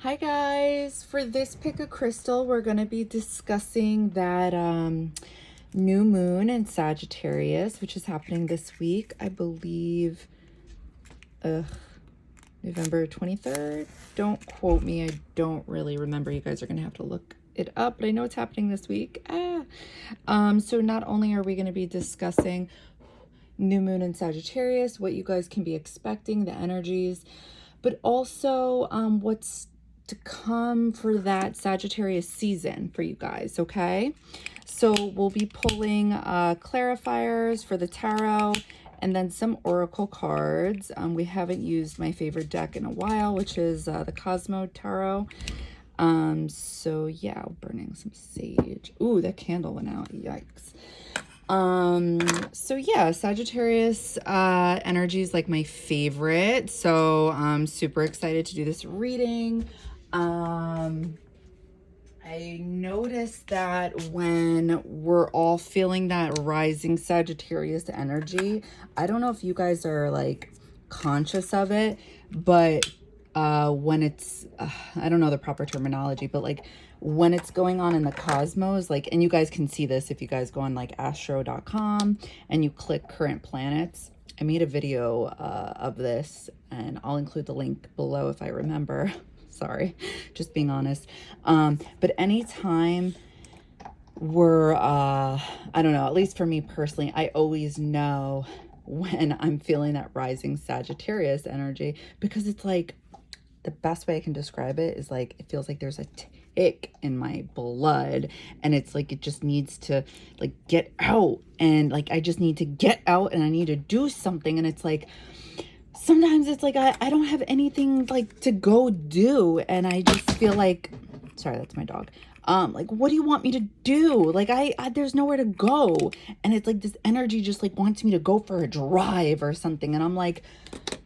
Hi guys, for this PickACrystal, we're going to be discussing that new moon in Sagittarius, which is happening this week, I believe, November 23rd. Don't quote me, I don't really remember. You guys are going to have to look it up, but I know it's happening this week. So not only are we going to be discussing new moon in Sagittarius, what you guys can be expecting, the energies, but also what's to come for that Sagittarius season for you guys, okay? So we'll be pulling clarifiers for the tarot and then some oracle cards. We haven't used my favorite deck in a while, which is the Cosmo Tarot. So yeah, burning some sage. Ooh, that candle went out. Yikes. So yeah, Sagittarius energy is like my favorite, so I'm super excited to do this reading. I noticed that when we're all feeling that rising Sagittarius energy, I don't know if you guys are like conscious of it, but when it's I don't know the proper terminology, but like when it's going on in the cosmos, like, and you guys can see this if you guys go on like astro.com and you click current planets. I made a video of this and I'll include the link below if I remember. Sorry, just being honest. But anytime we're I don't know, at least for me personally, I always know when I'm feeling that rising Sagittarius energy, because it's like, the best way I can describe it is like, it feels like there's a tick in my blood, and it's like it just needs to like get out, and like I just need to get out and I need to do something. And it's like sometimes it's like I don't have anything like to go do, and I just feel like, sorry, that's my dog. Like, what do you want me to do? Like I there's nowhere to go, and it's like this energy just like wants me to go for a drive or something, and I'm like,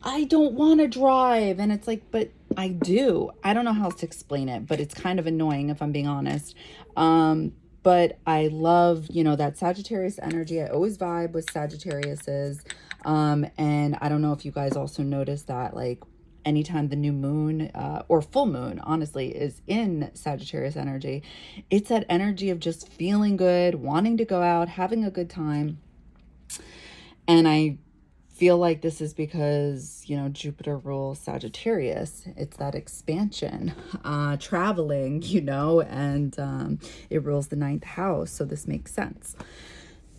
I don't want to drive. And it's like, but I do. I don't know how else to explain it, but it's kind of annoying if I'm being honest. But I love, you know, that Sagittarius energy. I always vibe with Sagittariuses. And I don't know if you guys also notice that, like, anytime the new moon or full moon, honestly, is in Sagittarius energy, it's that energy of just feeling good, wanting to go out, having a good time. And I feel like this is because, you know, Jupiter rules Sagittarius. It's that expansion, traveling, you know, and it rules the 9th house. So this makes sense.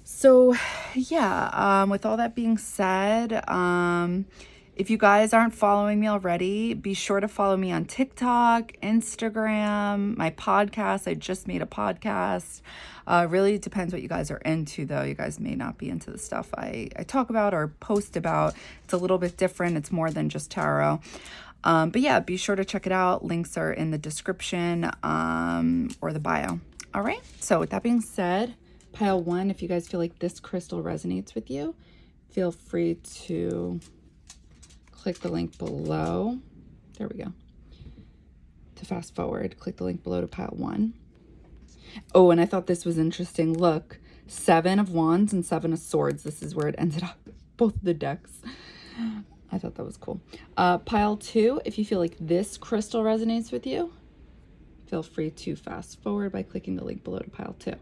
So yeah, with all that being said, if you guys aren't following me already, be sure to follow me on TikTok, Instagram, my podcast. I just made a podcast. Really depends what you guys are into, though. You guys may not be into the stuff I talk about or post about. It's a little bit different. It's more than just tarot. But yeah, be sure to check it out. Links are in the description or the bio. All right. So with that being said, pile 1, if you guys feel like this crystal resonates with you, feel free to click the link below. There we go. To fast forward, click the link below to pile 1. Oh, and I thought this was interesting. Look, 7 of Wands and 7 of Swords. This is where it ended up, both the decks. I thought that was cool. Pile 2, if you feel like this crystal resonates with you, feel free to fast forward by clicking the link below to pile 2.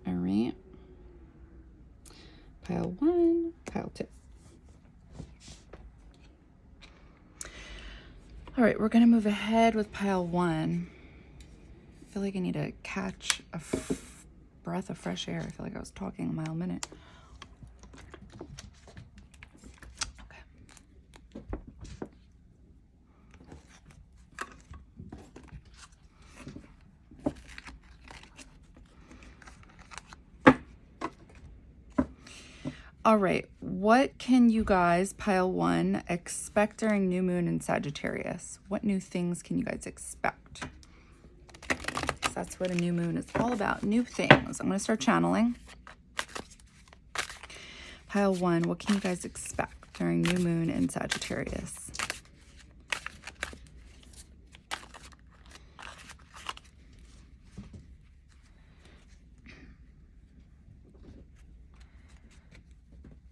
All right. Pile 1, pile 2. All right, we're going to move ahead with pile 1. I feel like I need to catch a breath of fresh air. I feel like I was talking a mile a minute. All right, what can you guys, pile 1, expect during new moon in Sagittarius? What new things can you guys expect? So that's what a new moon is all about, new things. I'm going to start channeling. Pile 1, what can you guys expect during new moon in Sagittarius?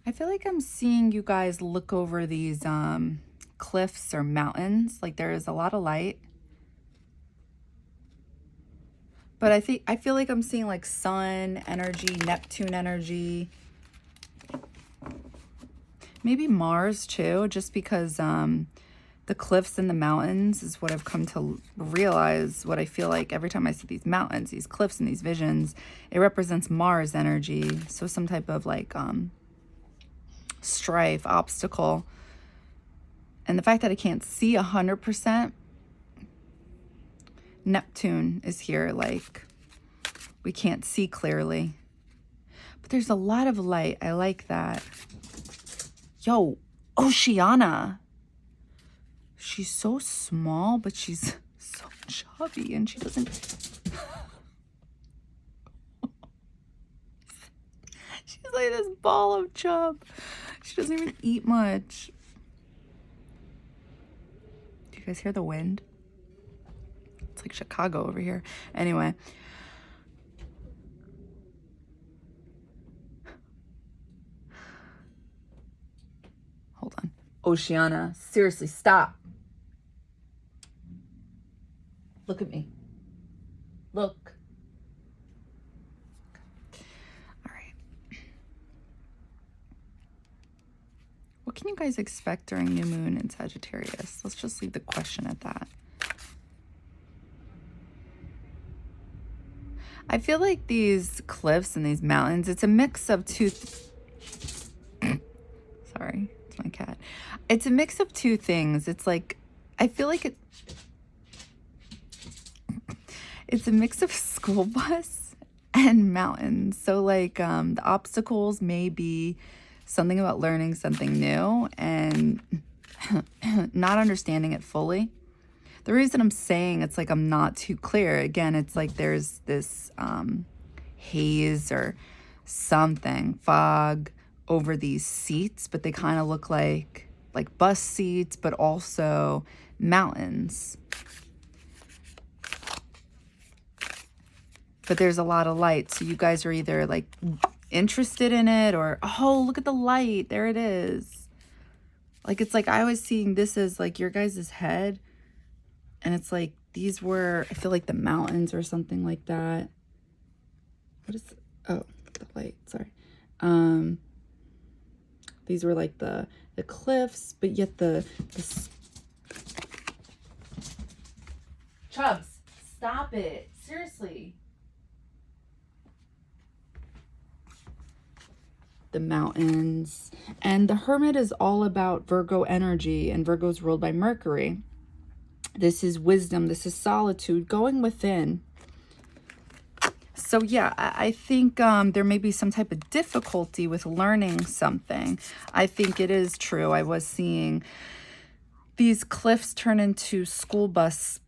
I feel like I'm seeing you guys look over these cliffs or mountains. Like there is a lot of light. But I feel like I'm seeing like Sun energy, Neptune energy. Maybe Mars too, just because the cliffs and the mountains is what I've come to realize. What I feel like every time I see these mountains, these cliffs and these visions, it represents Mars energy. So some type of like strife, obstacle. And the fact that I can't see 100%, Neptune is here, like we can't see clearly. But there's a lot of light. I like that. Yo, Oceana. She's so small, but she's so chubby, and she doesn't... She's like this ball of chub. She doesn't even eat much. Do you guys hear the wind? It's like Chicago over here. Anyway. Hold on. Oceana, seriously, stop. Look at me. Look. All right. What can you guys expect during new moon in Sagittarius? Let's just leave the question at that. I feel like these cliffs and these mountains, it's a mix of two... Sorry, it's my cat. It's a mix of two things. It's like, I feel like it's a mix of school bus and mountains. So like the obstacles may be something about learning something new and not understanding it fully. The reason I'm saying it's like I'm not too clear, again, it's like there's this haze or something, fog over these seats, but they kind of look like bus seats, but also mountains. But there's a lot of light, so you guys are either like interested in it or, oh, look at the light, there it is. Like, it's like I was seeing this as like your guys' head. And it's like, these were, I feel like the mountains or something like that. What is, oh, the light, sorry. These were like the cliffs, but yet the Chubs, stop it. Seriously. The mountains. And the Hermit is all about Virgo energy, and Virgo's ruled by Mercury. This is wisdom. This is solitude, going within. So yeah, I think there may be some type of difficulty with learning something. I think it is true. I was seeing these cliffs turn into school bus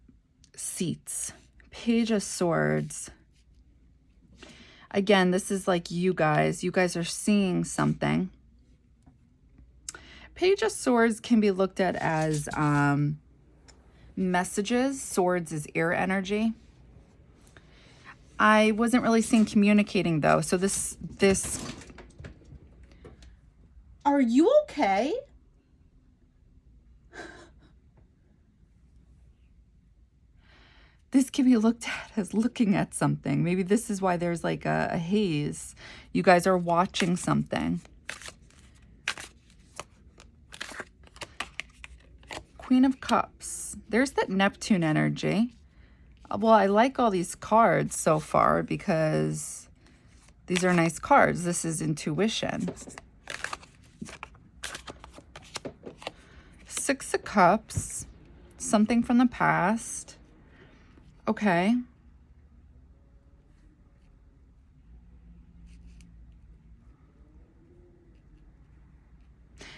seats. Page of Swords. Again, this is like you guys. You guys are seeing something. Page of Swords can be looked at as messages. Swords is air energy. I wasn't really seeing communicating though. So this, are you okay? This can be looked at as looking at something. Maybe this is why there's like a haze. You guys are watching something. Queen of Cups. There's that Neptune energy. Well, I like all these cards so far because these are nice cards. This is intuition. Six of Cups. Something from the past. Okay.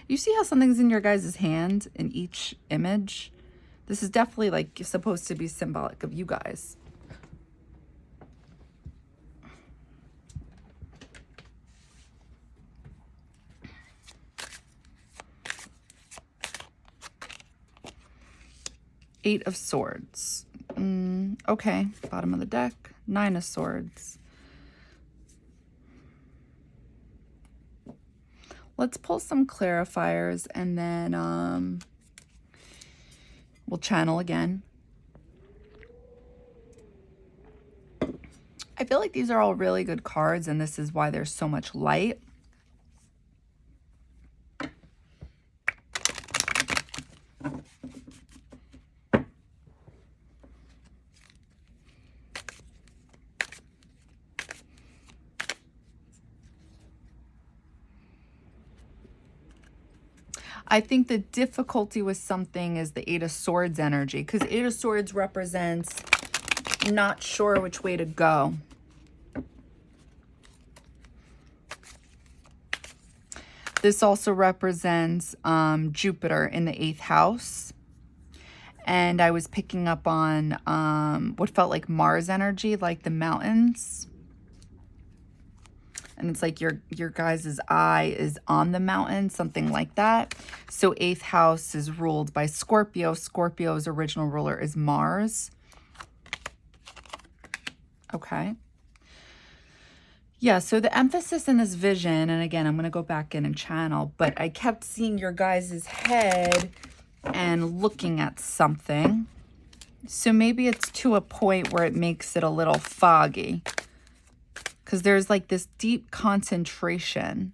You see how something's in your guys' hand in each image? This is definitely like supposed to be symbolic of you guys. Eight of Swords. Okay, bottom of the deck. Nine of Swords. Let's pull some clarifiers and then we'll channel again. I feel like these are all really good cards, and this is why there's so much light. I think the difficulty with something is the Eight of Swords energy, because Eight of Swords represents not sure which way to go. This also represents Jupiter in the 8th house. And I was picking up on what felt like Mars energy, like the mountains. And it's like your guys' eye is on the mountain, something like that. So 8th house is ruled by Scorpio. Scorpio's original ruler is Mars. Okay. Yeah, so the emphasis in this vision, and again, I'm going to go back in and channel, but I kept seeing your guys' head and looking at something. So maybe it's to a point where it makes it a little foggy, because there's like this deep concentration.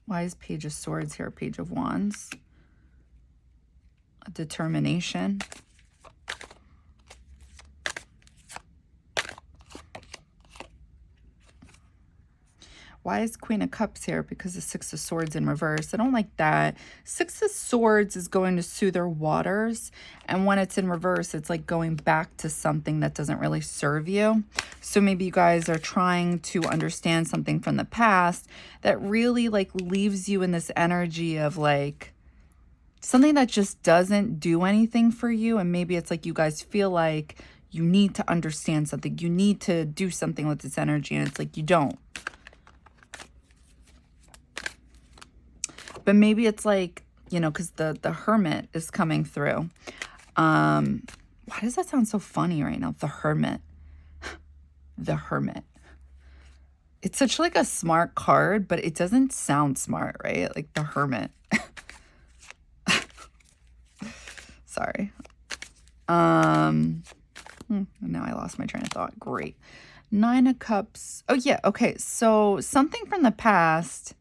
Why is Page of Swords here? Page of Wands. A determination. Why is Queen of Cups here? Because the Six of Swords in reverse. I don't like that. Six of Swords is going to soothe their waters. And when it's in reverse, it's like going back to something that doesn't really serve you. So maybe you guys are trying to understand something from the past that really like leaves you in this energy of like something that just doesn't do anything for you. And maybe it's like you guys feel like you need to understand something. You need to do something with this energy. And it's like you don't. But maybe it's like, you know, because the Hermit is coming through. Why does that sound so funny right now? The Hermit. The Hermit. It's such like a smart card, but it doesn't sound smart, right? Like the Hermit. Sorry. Now I lost my train of thought. Great. Nine of Cups. Oh, yeah. Okay. So something from the past.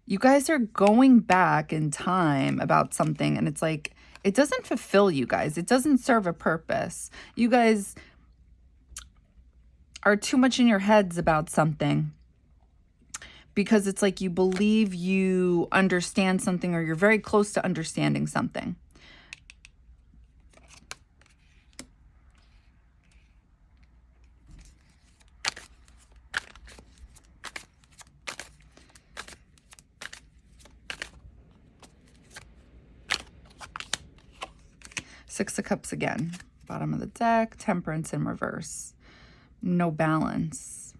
You guys are going back in time about something, and it's like, it doesn't fulfill you guys. It doesn't serve a purpose. You guys are too much in your heads about something because it's like you believe you understand something or you're very close to understanding something. Six of Cups again. Bottom of the deck. Temperance in reverse. No balance.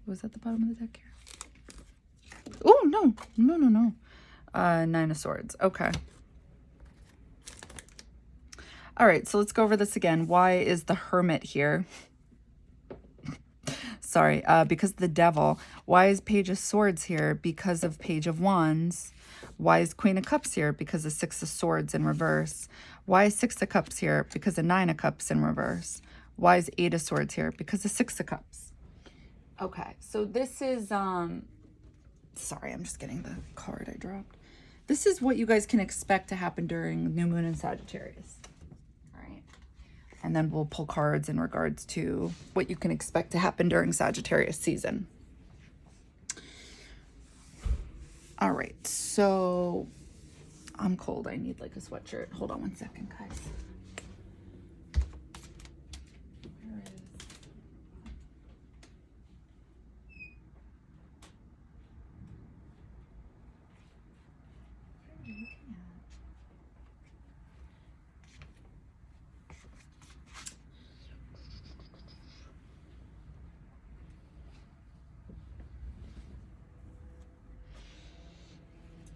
Was that the bottom of the deck here? Oh, no. No, no, no. Nine of Swords. Okay. All right, so let's go over this again. Why is the Hermit here? Sorry, because of the Devil. Why is Page of Swords here? Because of Page of Wands. Why is Queen of Cups here? Because of Six of Swords in reverse. Why is Six of Cups here? Because of Nine of Cups in reverse. Why is Eight of Swords here? Because of Six of Cups. Okay, so this is, sorry, I'm just getting the card I dropped. This is what you guys can expect to happen during New Moon in Sagittarius. All right. And then we'll pull cards in regards to what you can expect to happen during Sagittarius season. All right, so I'm cold. I need like a sweatshirt. Hold on one second, guys. Where is... What are you looking at?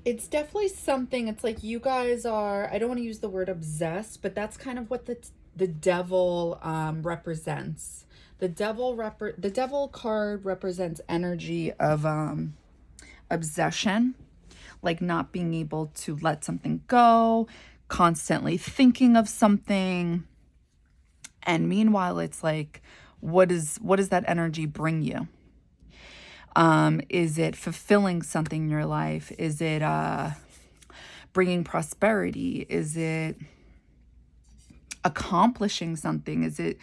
It's definitely something, it's like you guys are, I don't want to use the word obsessed, but that's kind of what the devil represents. The devil card represents energy of obsession, like not being able to let something go, constantly thinking of something. And meanwhile, it's like, what does that energy bring you? Is it fulfilling something in your life? Is it bringing prosperity? Is it accomplishing something? Is it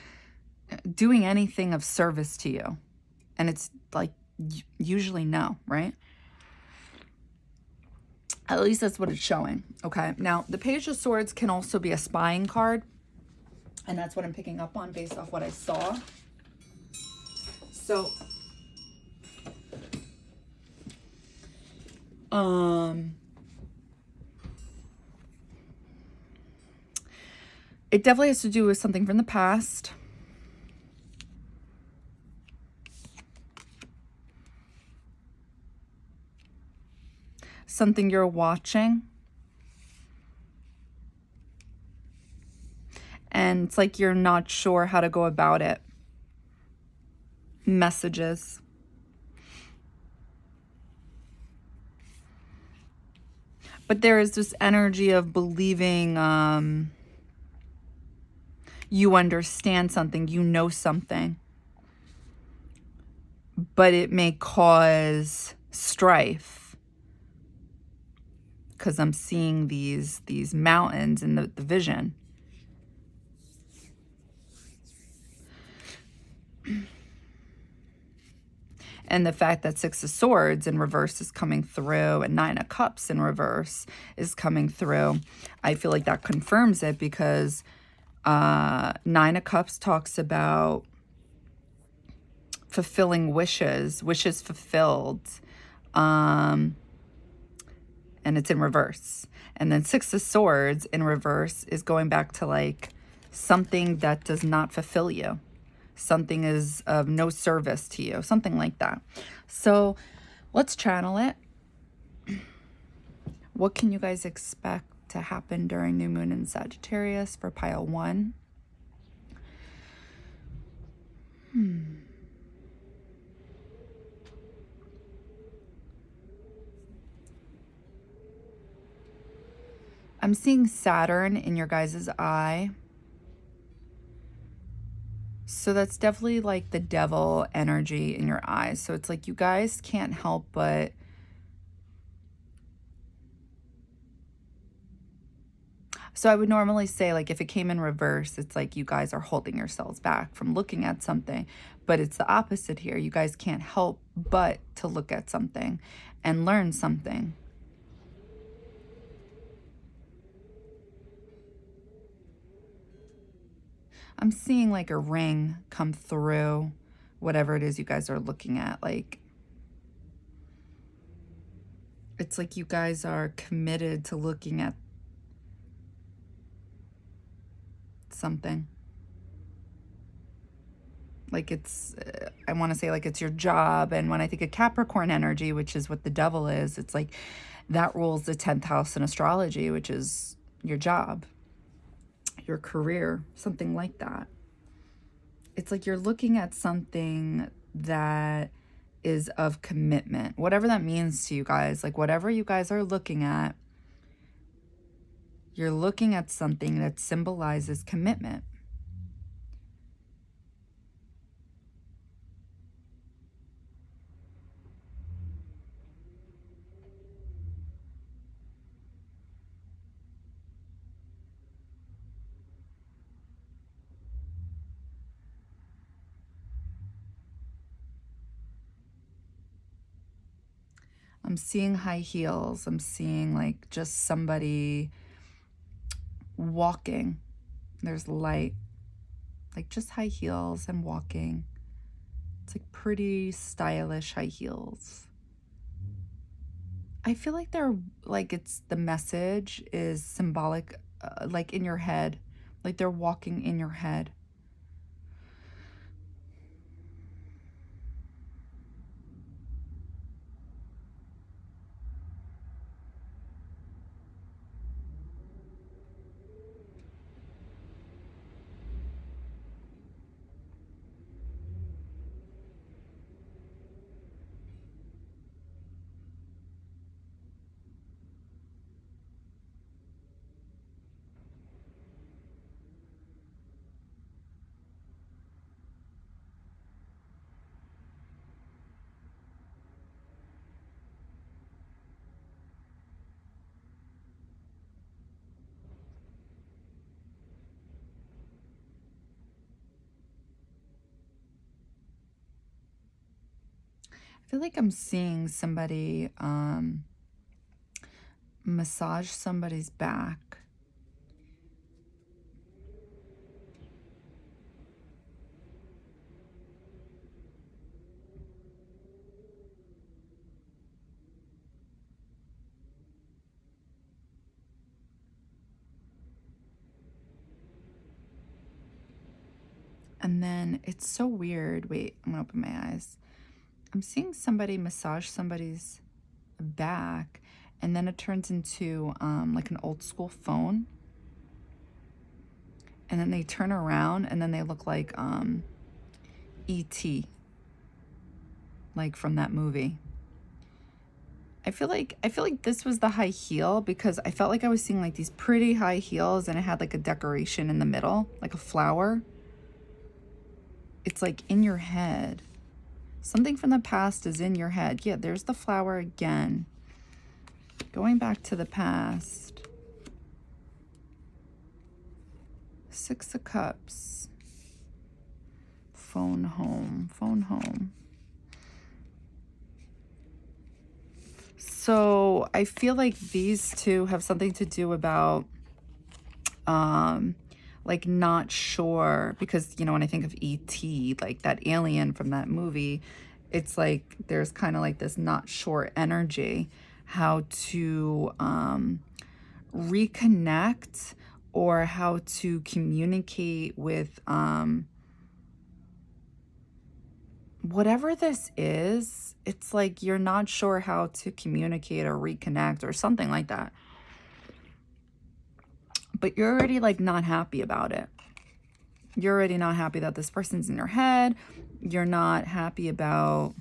doing anything of service to you? And it's like, usually no, right? At least that's what it's showing. Okay. Now, the Page of Swords can also be a spying card. And that's what I'm picking up on based off what I saw. So, it definitely has to do with something from the past. Something you're watching. And it's like you're not sure how to go about it. Messages. But there is this energy of believing you understand something, you know something. But it may cause strife. Because I'm seeing these mountains in the vision. And the fact that Six of Swords in reverse is coming through and Nine of Cups in reverse is coming through, I feel like that confirms it, because Nine of Cups talks about fulfilling wishes fulfilled, and it's in reverse. And then Six of Swords in reverse is going back to like something that does not fulfill you. Something is of no service to you, something like that. So let's channel it. What can you guys expect to happen during new moon in Sagittarius for pile 1? I'm seeing Saturn in your guys' eye. So that's definitely like the devil energy in your eyes. So it's like you guys can't help but so I would normally say, like, if it came in reverse, it's like you guys are holding yourselves back from looking at something. But it's the opposite here. You guys can't help but to look at something and learn something. I'm seeing like a ring come through whatever it is you guys are looking at. Like, it's like you guys are committed to looking at something. Like it's, I want to say like it's your job. And when I think of Capricorn energy, which is what the devil is, it's like that rules the 10th house in astrology, which is your job, your career, something like that. It's like you're looking at something that is of commitment, whatever that means to you guys. Like whatever you guys are looking at, you're looking at something that symbolizes commitment. I'm seeing high heels. I'm seeing like just somebody walking. There's light, like just high heels and walking. It's like pretty stylish high heels. I feel like they're like, it's the message is symbolic, like in your head, like they're walking in your head. I feel like I'm seeing somebody massage somebody's back. And then it's so weird. Wait, I'm gonna open my eyes. I'm seeing somebody massage somebody's back, and then it turns into like an old school phone. And then they turn around and then they look like E.T. like from that movie. I feel like this was the high heel because I felt like I was seeing like these pretty high heels and it had like a decoration in the middle, like a flower. It's like in your head. Something from the past is in your head. Yeah, there's the flower again. Going back to the past. 6 of Cups. Phone home. Phone home. So I feel like these two have something to do about like not sure, because you know when I think of E.T., like that alien from that movie, it's like there's kind of like this not sure energy how to reconnect or how to communicate with whatever this is. It's like you're not sure how to communicate or reconnect or something like that. But you're already like not happy about it. You're already not happy that this person's in your head. You're not happy about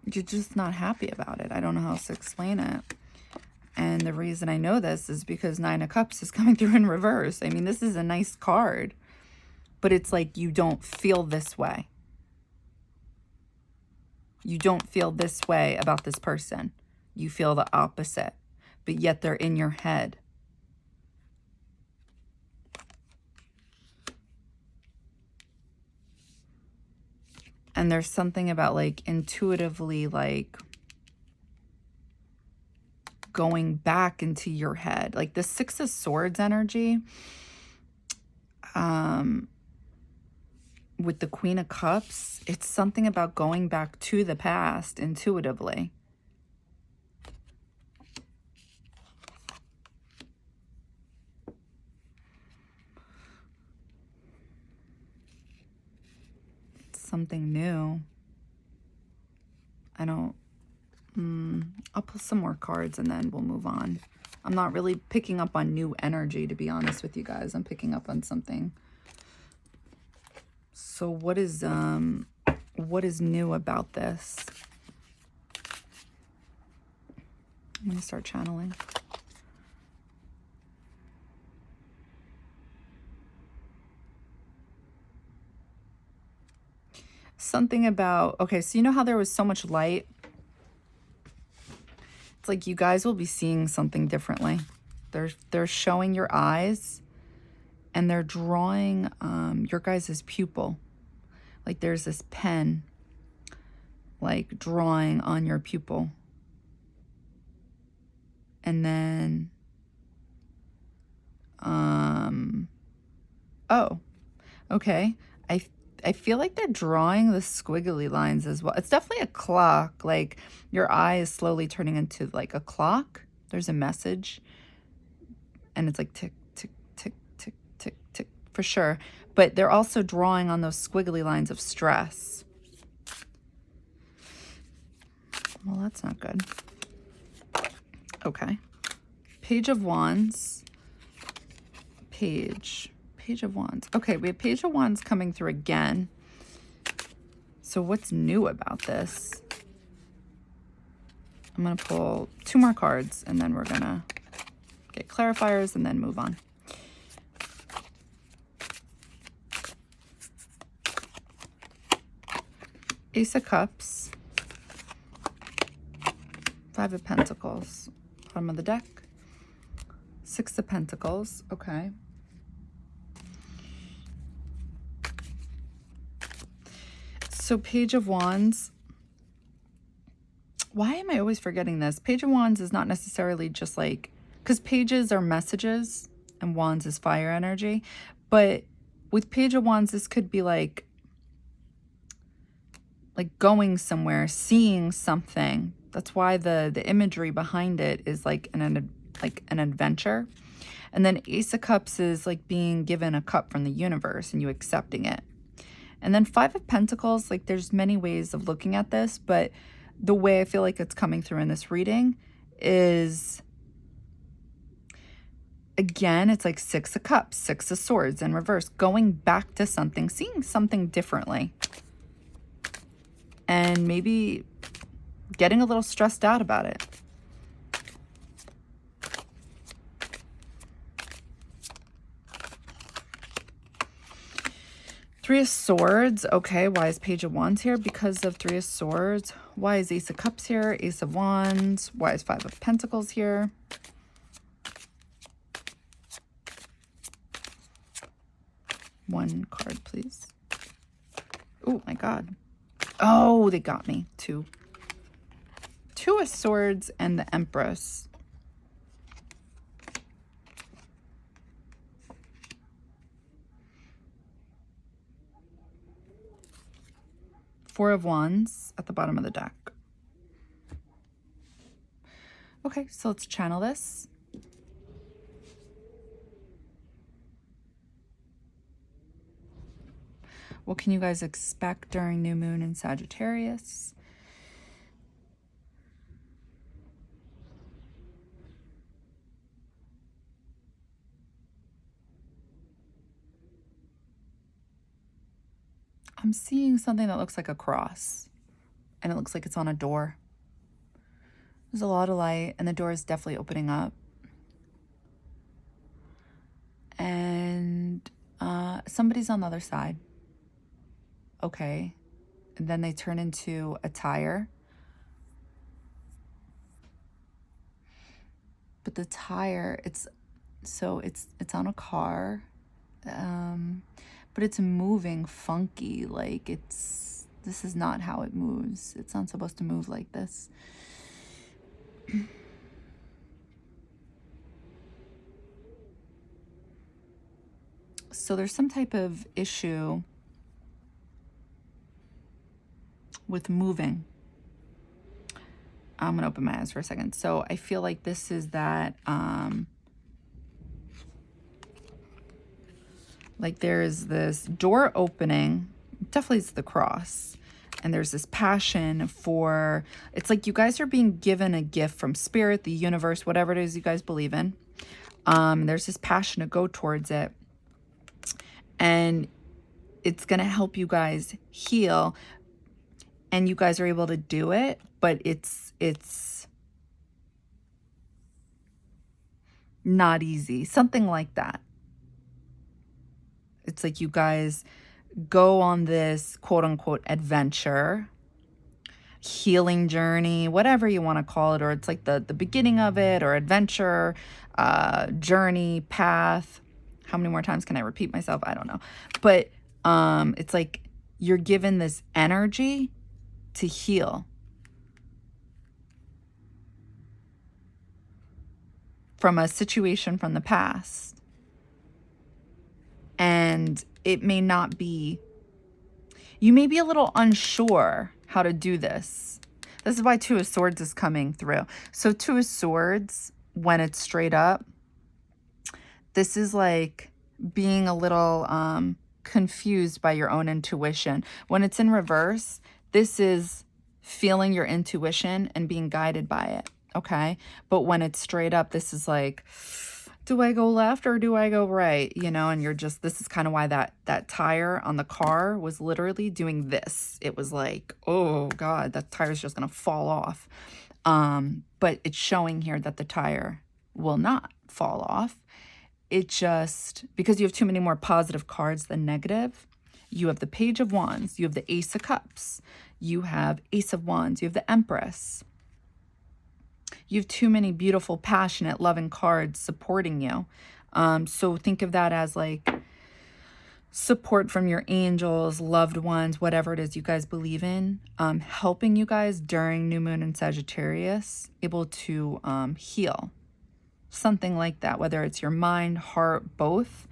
you're just not happy about it. I don't know how else to explain it. And the reason I know this is because 9 of Cups is coming through in reverse. I mean, this is a nice card, but it's like you don't feel this way. You don't feel this way about this person. You feel the opposite, but yet they're in your head. And there's something about like intuitively like going back into your head. Like the 6 of Swords energy with the Queen of Cups, it's something about going back to the past intuitively. It's something new. I don't... I'll pull some more cards and then we'll move on. I'm not really picking up on new energy, to be honest with you guys. I'm picking up on something. So what is new about this? I'm going to start channeling. Something about, okay, so you know how there was so much light? It's like you guys will be seeing something differently. They're showing your eyes and they're drawing your guys' pupil. Like there's this pen like drawing on your pupil. And then oh, okay. I feel like they're drawing the squiggly lines as well. It's definitely a clock. Like your eye is slowly turning into like a clock. There's a message. And it's like tick, tick, tick, tick, tick, tick, for sure. But they're also drawing on those squiggly lines of stress. Well, that's not good. Okay. Page of Wands. Page of Wands. Okay, we have Page of Wands coming through again. So what's new about this? I'm going to pull 2 more cards and then we're going to get clarifiers and then move on. Ace of Cups. 5 of Pentacles. Bottom of the deck. Six of Pentacles. Okay. So Page of Wands. Why am I always forgetting this? Page of Wands is not necessarily just like, because pages are messages and wands is fire energy. But with Page of Wands, this could be like going somewhere, seeing something. That's why the imagery behind it is like an adventure. And then Ace of Cups is like being given a cup from the universe and you accepting it. And then Five of Pentacles, like there's many ways of looking at this, but the way I feel like it's coming through in this reading is, again, it's like Six of Cups, Six of Swords in reverse, going back to something, seeing something differently. And maybe getting a little stressed out about it. Three of Swords. Okay, why is Page of Wands here? Because of Three of Swords. Why is Ace of Cups here? Ace of Wands. Why is Five of Pentacles here? One card, please. Oh, my God. Oh, they got me. Two of Swords and the Empress. Four of Wands at the bottom of the deck. Okay, so let's channel this. What can you guys expect during new moon in Sagittarius? I'm seeing something that looks like a cross, and it looks like it's on a door. There's a lot of light, and the door is definitely opening up. And somebody's on the other side. Okay. And then they turn into a tire. But the tire, it's on a car. But it's moving funky. Like this is not how it moves. It's not supposed to move like this. So there's some type of issue with moving. I'm gonna open my eyes for a second. So I feel like this is that, like there's this door opening, definitely it's the cross. And there's this passion for, it's like you guys are being given a gift from spirit, the universe, whatever it is you guys believe in. There's this passion to go towards it. And it's going to help you guys heal. And you guys are able to do it, but it's not easy. Something like that. It's like you guys go on this quote unquote adventure, healing journey, whatever you want to call it, or it's like the beginning of it, or adventure, journey, path. How many more times can I repeat myself? I don't know. But it's like you're given this energy to heal from a situation from the past. And it may not be, you may be a little unsure how to do this. This is why Two of Swords is coming through. So Two of Swords, when it's straight up, this is like being a little confused by your own intuition. When it's in reverse, this is feeling your intuition and being guided by it, okay? But when it's straight up, this is like, do I go left or do I go right? You know, and you're just, this is kind of why that tire on the car was literally doing this. It was like, oh God, that tire's just gonna fall off. But it's showing here that the tire will not fall off. It just, because you have too many more positive cards than negative, you have the Page of Wands, you have the Ace of Cups, you have Ace of Wands, you have the Empress. You have too many beautiful, passionate, loving cards supporting you. So think of that as like support from your angels, loved ones, whatever it is you guys believe in, helping you guys during new moon in Sagittarius, able to heal. Something like that, whether it's your mind, heart, both,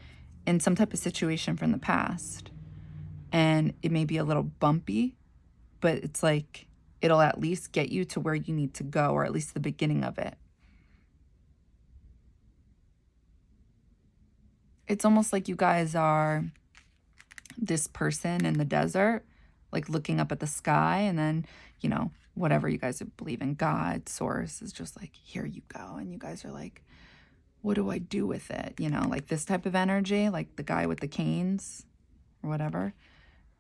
in some type of situation from the past. And it may be a little bumpy, but it's like it'll at least get you to where you need to go, or at least the beginning of it. It's almost like you guys are this person in the desert, like looking up at the sky, and then, you know, whatever you guys believe in, God, source, is just like, here you go. And you guys are like, what do I do with it? You know, like this type of energy, like the guy with the canes or whatever.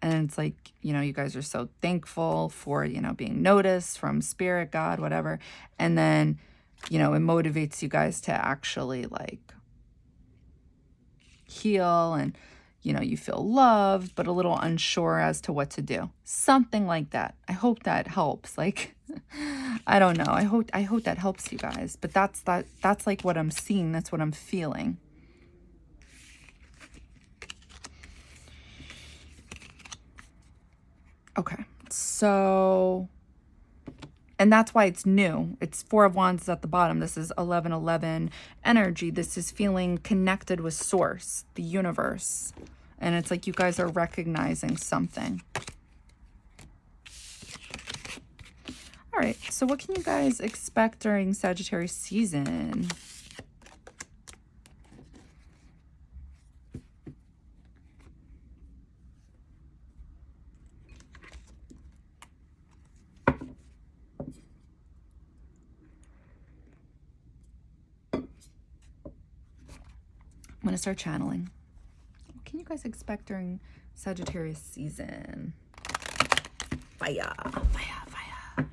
And it's like, you know, you guys are so thankful for, you know, being noticed from spirit, God, whatever. And then, you know, it motivates you guys to actually like heal, and, you know, you feel loved, but a little unsure as to what to do. Something like that. I hope that helps. Like, I don't know. I hope that helps you guys. But that's like what I'm seeing. That's what I'm feeling. Okay. So, and that's why it's new. It's Four of Wands at the bottom. This is 1111 energy. This is feeling connected with source, the universe. And it's like you guys are recognizing something. All right, so what can you guys expect during Sagittarius season? I'm going to start channeling. What can you guys expect during Sagittarius season? Fire, fire, fire.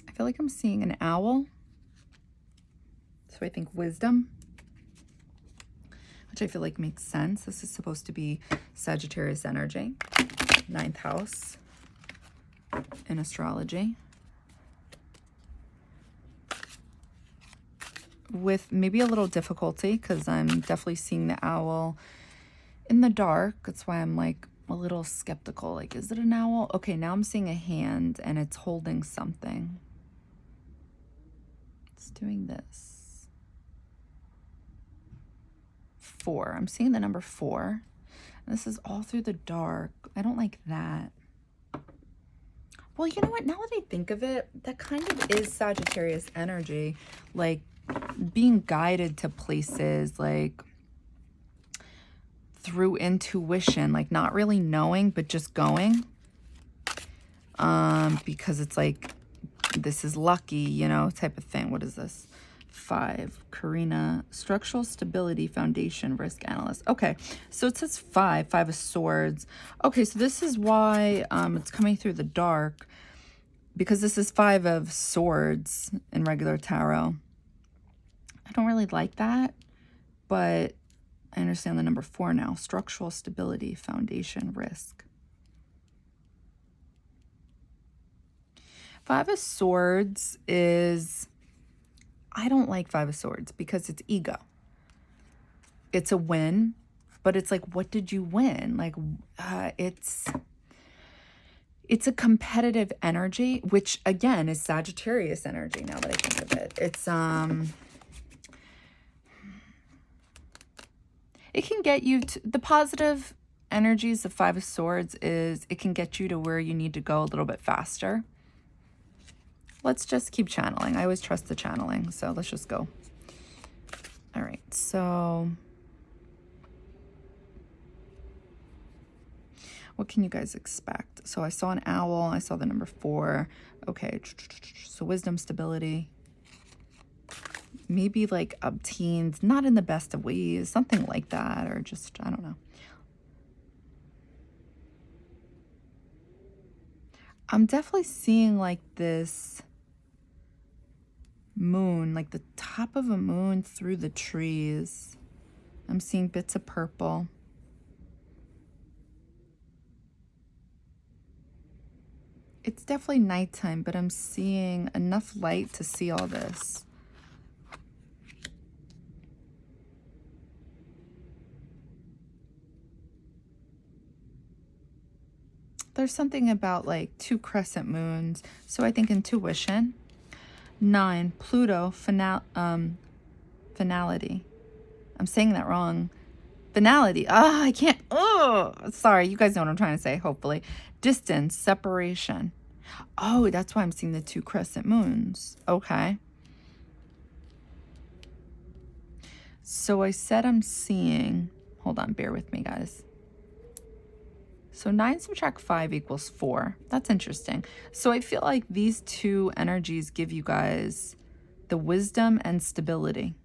I feel like I'm seeing an owl. So I think wisdom, which I feel like makes sense. This is supposed to be Sagittarius energy, 9th house in astrology. With maybe a little difficulty, because I'm definitely seeing the owl in the dark. That's why I'm like a little skeptical. Like, is it an owl? Okay, now I'm seeing a hand and it's holding something. It's doing this. 4. I'm seeing the number 4. And this is all through the dark. I don't like that. Well, you know what? Now that I think of it, that kind of is Sagittarius energy. Like being guided to places, like through intuition, like not really knowing, but just going. Because it's like, this is lucky, you know, type of thing. What is this? 5, Karina, structural stability, foundation, risk analyst. Okay, so it says 5 of swords. Okay, so this is why it's coming through the dark, because this is 5 of swords in regular tarot. I don't really like that, but I understand the number 4 now. Structural stability, foundation, risk. 5 of swords is, I don't like 5 of swords because it's ego. It's a win, but it's like, what did you win? Like, it's a competitive energy, which again is Sagittarius energy now that I think of it. It's, it can get you to, the positive energies of 5 of swords is it can get you to where you need to go a little bit faster. Let's just keep channeling. I always trust the channeling, so let's just go. All right, so what can you guys expect? So I saw an owl. I saw the number 4. Okay, so wisdom, stability. Maybe like obtains, not in the best of ways, something like that, or just, I don't know. I'm definitely seeing like this moon, like the top of a moon through the trees. I'm seeing bits of purple. It's definitely nighttime, but I'm seeing enough light to see all this. There's something about like 2 crescent moons. So I think intuition. 9, Pluto, finality. I'm saying that wrong. Finality. Ah, I can't. Oh, sorry. You guys know what I'm trying to say, hopefully. Distance, separation. Oh, that's why I'm seeing the 2 crescent moons. Okay. So I said I'm seeing, hold on, bear with me, guys. So 9 subtract 5 equals 4. That's interesting. So I feel like these 2 energies give you guys the wisdom and stability.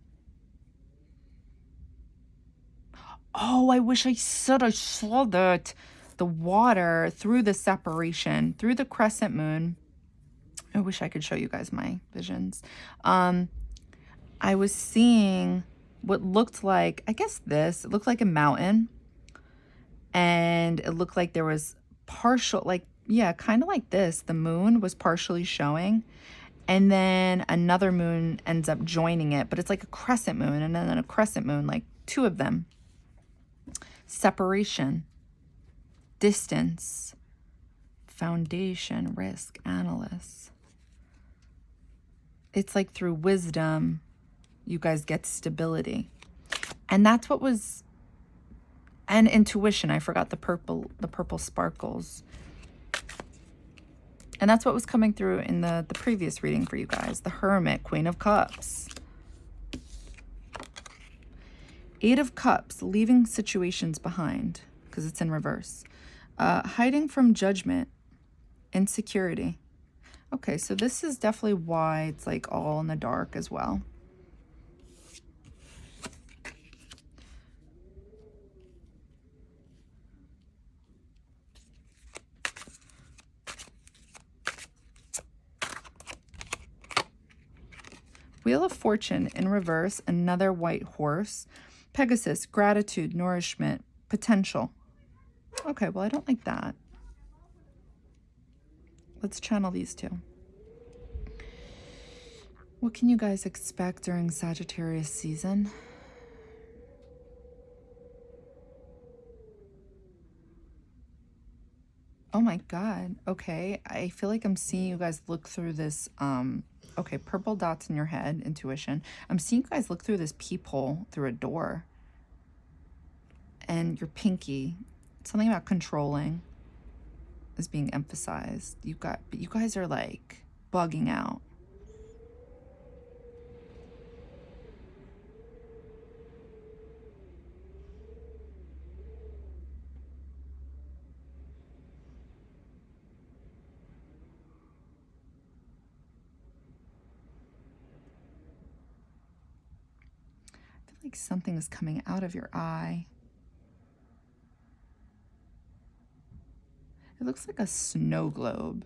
Oh, I wish I said I saw that. The water through the separation, through the crescent moon. I wish I could show you guys my visions. I was seeing what looked like, I guess this, it looked like a mountain. And it looked like there was partial, like, yeah, kind of like this. The moon was partially showing. And then another moon ends up joining it. But it's like a crescent moon and then a crescent moon, like 2 of them. Separation, distance, foundation, risk, analyst. It's like through wisdom, you guys get stability. And that's what was, and intuition. I forgot the purple sparkles. And that's what was coming through in the previous reading for you guys. The Hermit, Queen of Cups. 8 of Cups, leaving situations behind, because it's in reverse. Hiding from judgment, insecurity. Okay, so this is definitely why it's like all in the dark as well. Wheel of Fortune in reverse, another white horse. Pegasus, gratitude, nourishment, potential. Okay, well, I don't like that. Let's channel these 2. What can you guys expect during Sagittarius season? Oh my God. Okay, I feel like I'm seeing you guys look through this, okay, purple dots in your head, intuition. I'm seeing you guys look through this peephole through a door. And your pinky, something about controlling is being emphasized. You guys are like bugging out. I feel like something is coming out of your eye. It looks like a snow globe.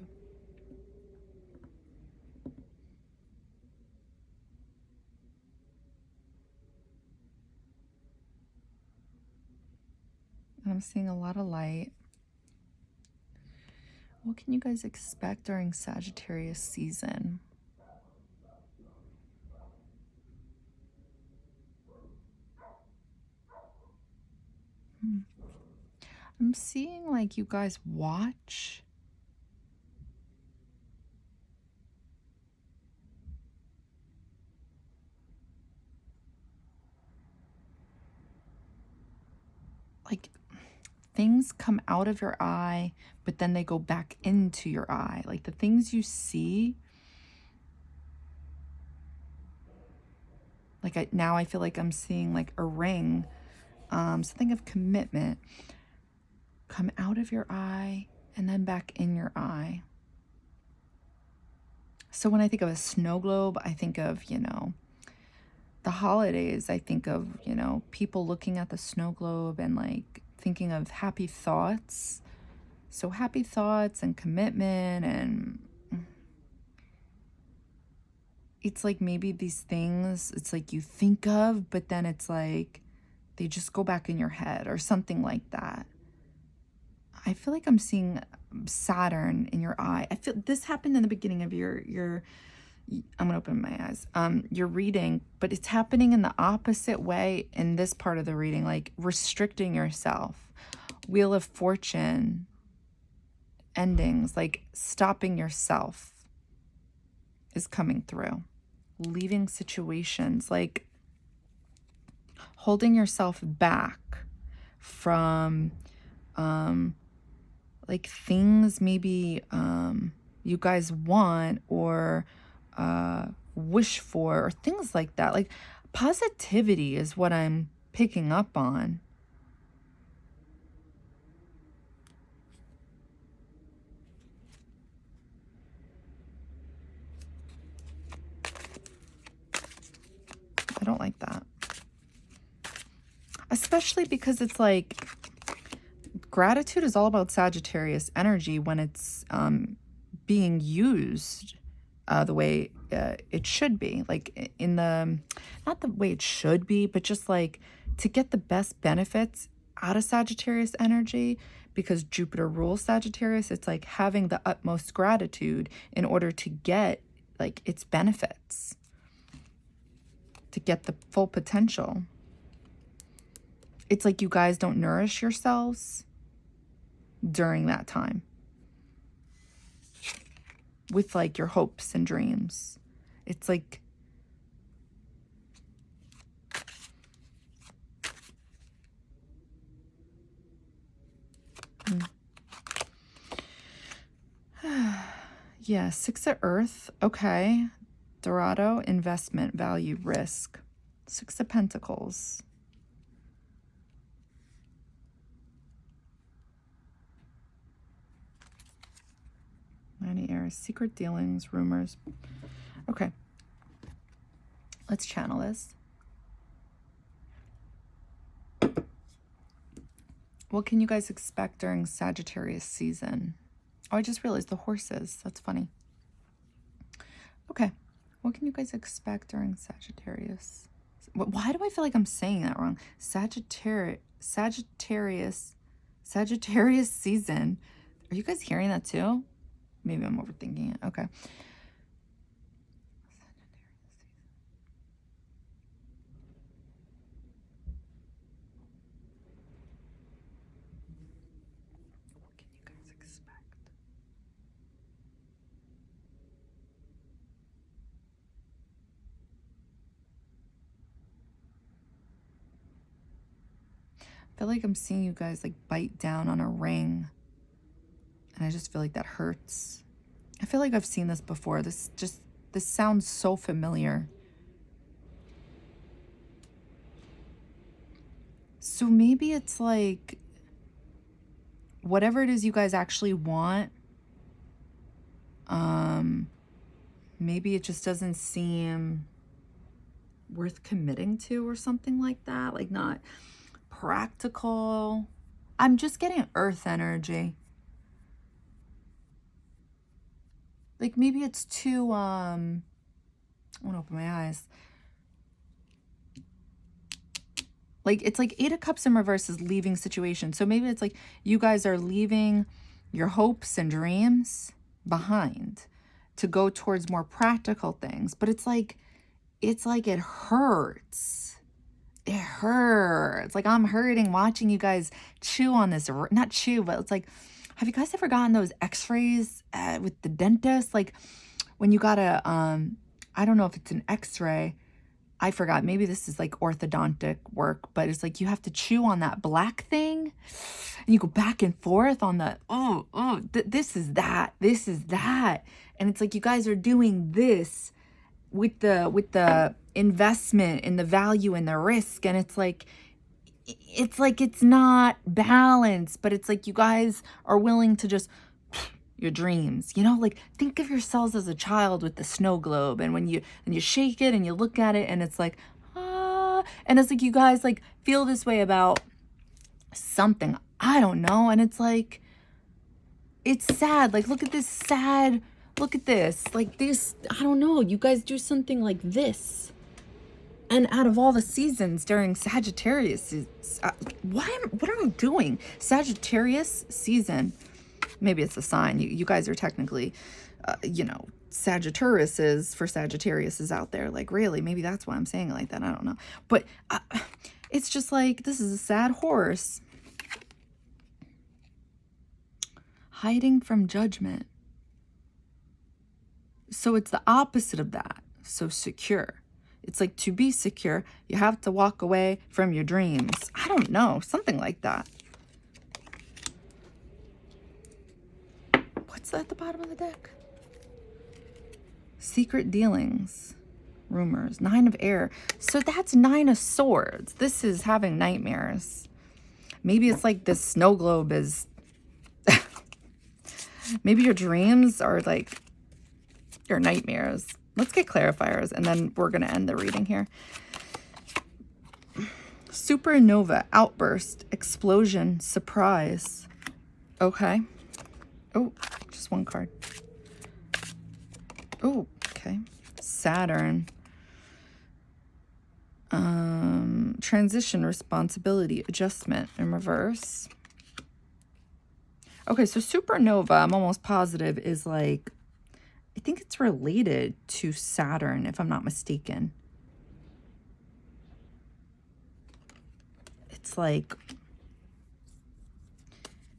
And I'm seeing a lot of light. What can you guys expect during Sagittarius season? I'm seeing like you guys watch. Like things come out of your eye, but then they go back into your eye. Like the things you see. Like now I feel like I'm seeing like a ring, something of commitment come out of your eye and then back in your eye. So when I think of a snow globe, I think of, you know, the holidays. I think of, you know, people looking at the snow globe and like thinking of happy thoughts. So happy thoughts and commitment and it's like maybe these things, it's like you think of, but then it's like they just go back in your head or something like that. I feel like I'm seeing Saturn in your eye. I feel this happened in the beginning of your I'm gonna open my eyes. Your reading, but it's happening in the opposite way in this part of the reading, like restricting yourself. Wheel of Fortune endings, like stopping yourself is coming through. Leaving situations, like holding yourself back from like things maybe you guys want or wish for, or things like that. Like positivity is what I'm picking up on. I don't like that. Especially because it's like gratitude is all about Sagittarius energy when it's being used the way it should be, like in the, not the way it should be, but just like to get the best benefits out of Sagittarius energy, because Jupiter rules Sagittarius. It's like having the utmost gratitude in order to get like its benefits, to get the full potential. It's like you guys don't nourish yourselves during that time with like your hopes and dreams. It's like yeah, Six of Earth. Okay. Dorado, investment, value, risk. Six of Pentacles. Many errors, secret dealings, rumors. Okay. Let's channel this. What can you guys expect during Sagittarius season? Oh, I just realized the horses. That's funny. Okay. What can you guys expect during Sagittarius? Why do I feel like I'm saying that wrong? Sagittarius season. Are you guys hearing that too? Maybe I'm overthinking it. Okay. What can you guys expect? I feel like I'm seeing you guys like bite down on a ring. And I just feel like that hurts. I feel like I've seen this before. This sounds so familiar. So maybe it's like whatever it is you guys actually want, maybe it just doesn't seem worth committing to or something like that. Like not practical. I'm just getting earth energy. Like maybe it's too, I want to open my eyes. Like it's like Eight of Cups in reverse is leaving situation. So maybe it's like you guys are leaving your hopes and dreams behind to go towards more practical things. But it's like it hurts. It hurts. Like I'm hurting watching you guys chew on this. Not chew, but it's like, have you guys ever gotten those x-rays with the dentist? Like when you got a, I don't know if it's an x-ray. I forgot. Maybe this is like orthodontic work, but it's like you have to chew on that black thing and you go back and forth on the, this is that. And it's like you guys are doing this with the investment and the value and the risk. And it's like it's not balanced, but it's like you guys are willing to just your dreams, you know, like think of yourselves as a child with the snow globe, and when you shake it and you look at it and it's like and it's like you guys like feel this way about something, I don't know, and it's like it's sad. Like look at this sad Look at this. Like this, I don't know. You guys do something like this. And out of all the seasons during Sagittarius, what am I doing? Sagittarius season. Maybe it's a sign. You guys are technically, you know, Sagittarius is out there. Like, really? Maybe that's why I'm saying it like that. I don't know. But it's just like, this is a sad horse. Hiding from judgment. So it's the opposite of that. So secure. It's like, to be secure, you have to walk away from your dreams. I don't know. Something like that. What's at the bottom of the deck? Secret dealings. Rumors. 9 of air. So that's 9 of swords. This is having nightmares. Maybe it's like this snow globe is... Maybe your dreams are like your nightmares. Let's get clarifiers, and then we're going to end the reading here. Supernova, outburst, explosion, surprise. Okay. Oh, just one card. Oh, okay. Saturn. Transition, responsibility, adjustment in reverse. Okay, so supernova, I'm almost positive, is like, I think it's related to Saturn, if I'm not mistaken. It's like,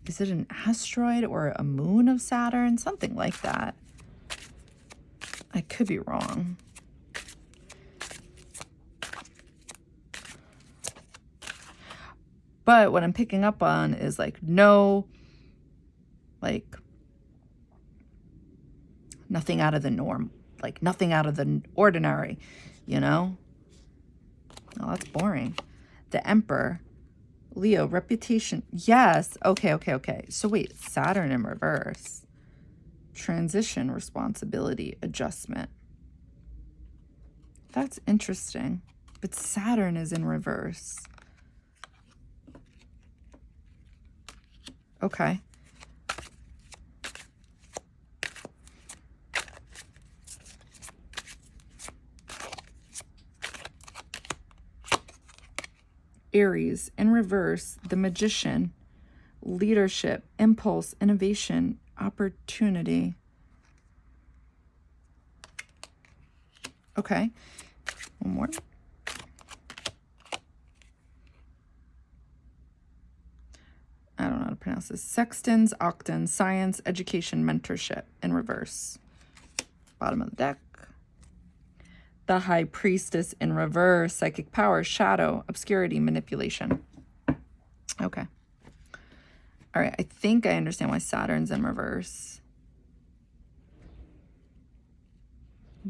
is it an asteroid or a moon of Saturn? Something like that. I could be wrong. But what I'm picking up on is like, no, like, nothing out of the norm, like nothing out of the ordinary, you know? Oh, that's boring. The Emperor, Leo, reputation. Yes. Okay. So wait, Saturn in reverse. Transition, responsibility, adjustment. That's interesting. But Saturn is in reverse. Okay. Aries in reverse, the Magician, leadership, impulse, innovation, opportunity. Okay, one more. I don't know how to pronounce this. Sextans, octans, science, education, mentorship in reverse. Bottom of the deck. The High Priestess in reverse, psychic power, shadow, obscurity, manipulation. Okay. All right, I think I understand why Saturn's in reverse.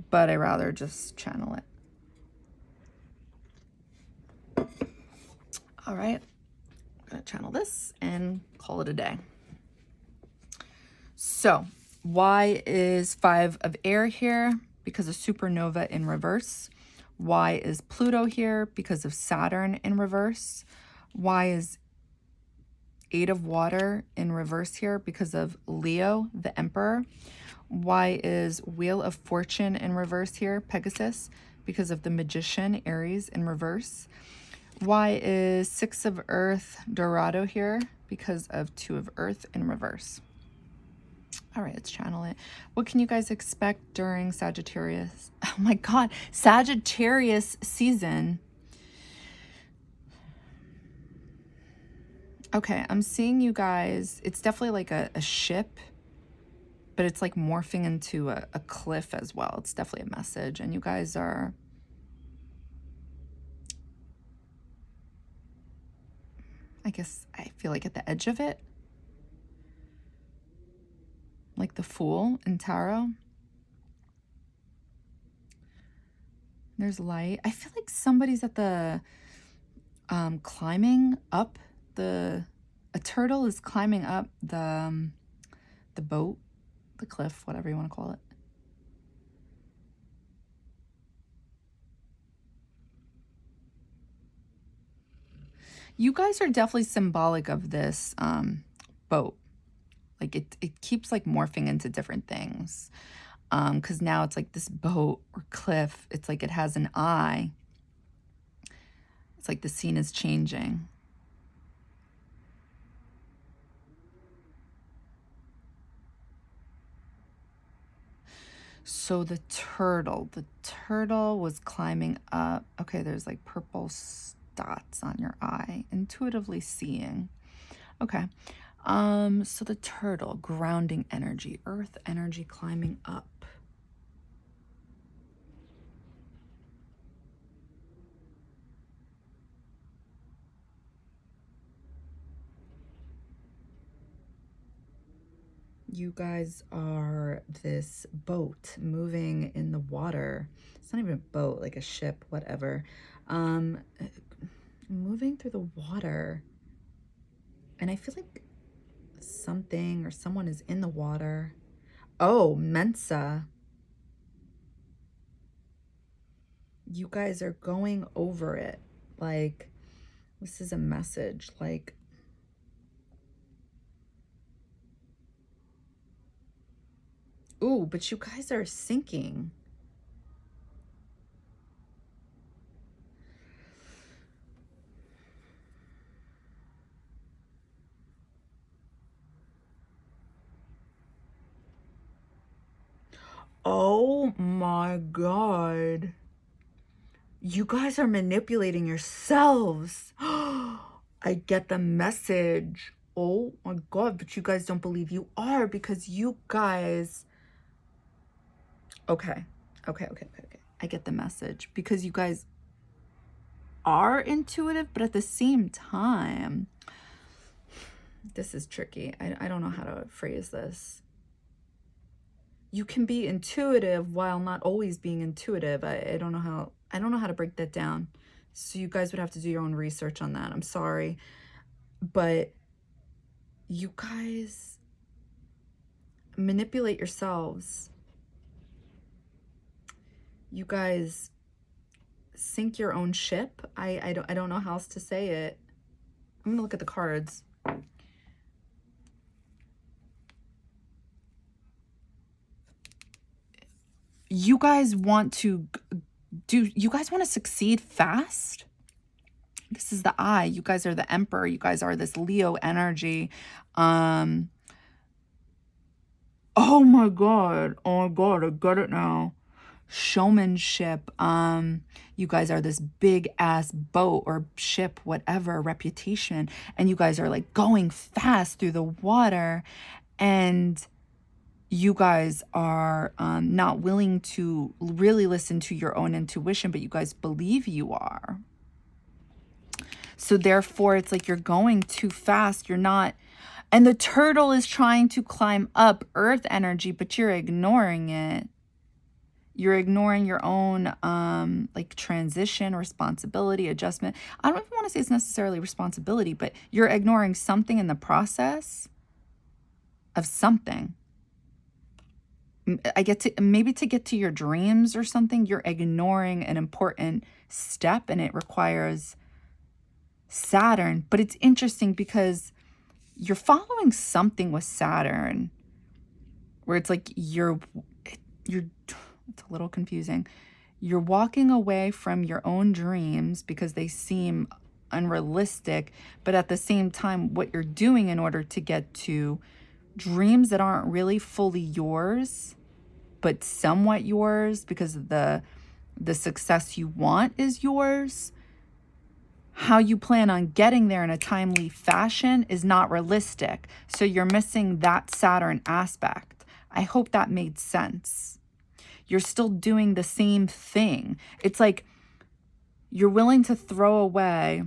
But I rather just channel it. All right, I'm gonna channel this and call it a day. So, why is 5 of air here? Because of supernova in reverse. Why is Pluto here? Because of Saturn in reverse. Why is 8 of water in reverse here? Because of Leo, the Emperor. Why is Wheel of Fortune in reverse here? Pegasus. Because of the Magician, Aries, in reverse. Why is 6 of Earth, Dorado here? Because of 2 of Earth in reverse. All right, let's channel it. What can you guys expect during Sagittarius? Oh my God, Sagittarius season. Okay, I'm seeing you guys. It's definitely like a ship, but it's like morphing into a cliff as well. It's definitely a message. And you guys are... I guess I feel like at the edge of it. Like the Fool in Tarot. There's light. I feel like somebody's at the climbing up a turtle is climbing up the boat, the cliff, whatever you want to call it. You guys are definitely symbolic of this boat. Like it keeps like morphing into different things. Because now it's like this boat or cliff. It's like it has an eye. It's like the scene is changing. So the turtle was climbing up. Okay, there's like purple dots on your eye. Intuitively seeing. Okay. So the turtle, grounding energy, earth energy climbing up. You guys are this boat moving in the water. It's not even a boat, like a ship, whatever. Moving through the water. And I feel like something or someone is in the water. Oh, Mensa. You guys are going over it. Like, this is a message. Like, ooh, but you guys are sinking. Oh my God. You guys are manipulating yourselves. I get the message. Oh my God, but you guys don't believe you are because you guys... Okay. I get the message because you guys are intuitive, but at the same time, this is tricky. I don't know how to phrase this. You can be intuitive while not always being intuitive. I don't know how to break that down. So you guys would have to do your own research on that. I'm sorry. But you guys manipulate yourselves. You guys sink your own ship. I don't know how else to say it. I'm gonna look at the cards. You guys want to succeed fast? This is the eye. You guys are the emperor. You guys are this Leo energy. Oh my God, I get it now. Showmanship. You guys are this big ass boat or ship, whatever, reputation, and you guys are like going fast through the water, and you guys are not willing to really listen to your own intuition, but you guys believe you are. So therefore, it's like you're going too fast. You're not. And the turtle is trying to climb up earth energy, but you're ignoring it. You're ignoring your own like transition, responsibility, adjustment. I don't even want to say it's necessarily responsibility, but you're ignoring something in the process of something. Maybe to get to your dreams or something, you're ignoring an important step, and it requires Saturn. But it's interesting because you're following something with Saturn where it's like it's a little confusing. You're walking away from your own dreams because they seem unrealistic, but at the same time, what you're doing in order to get to dreams that aren't really fully yours, but somewhat yours because of the success you want is yours, how you plan on getting there in a timely fashion is not realistic. So you're missing that Saturn aspect. I hope that made sense. You're still doing the same thing. It's like you're willing to throw away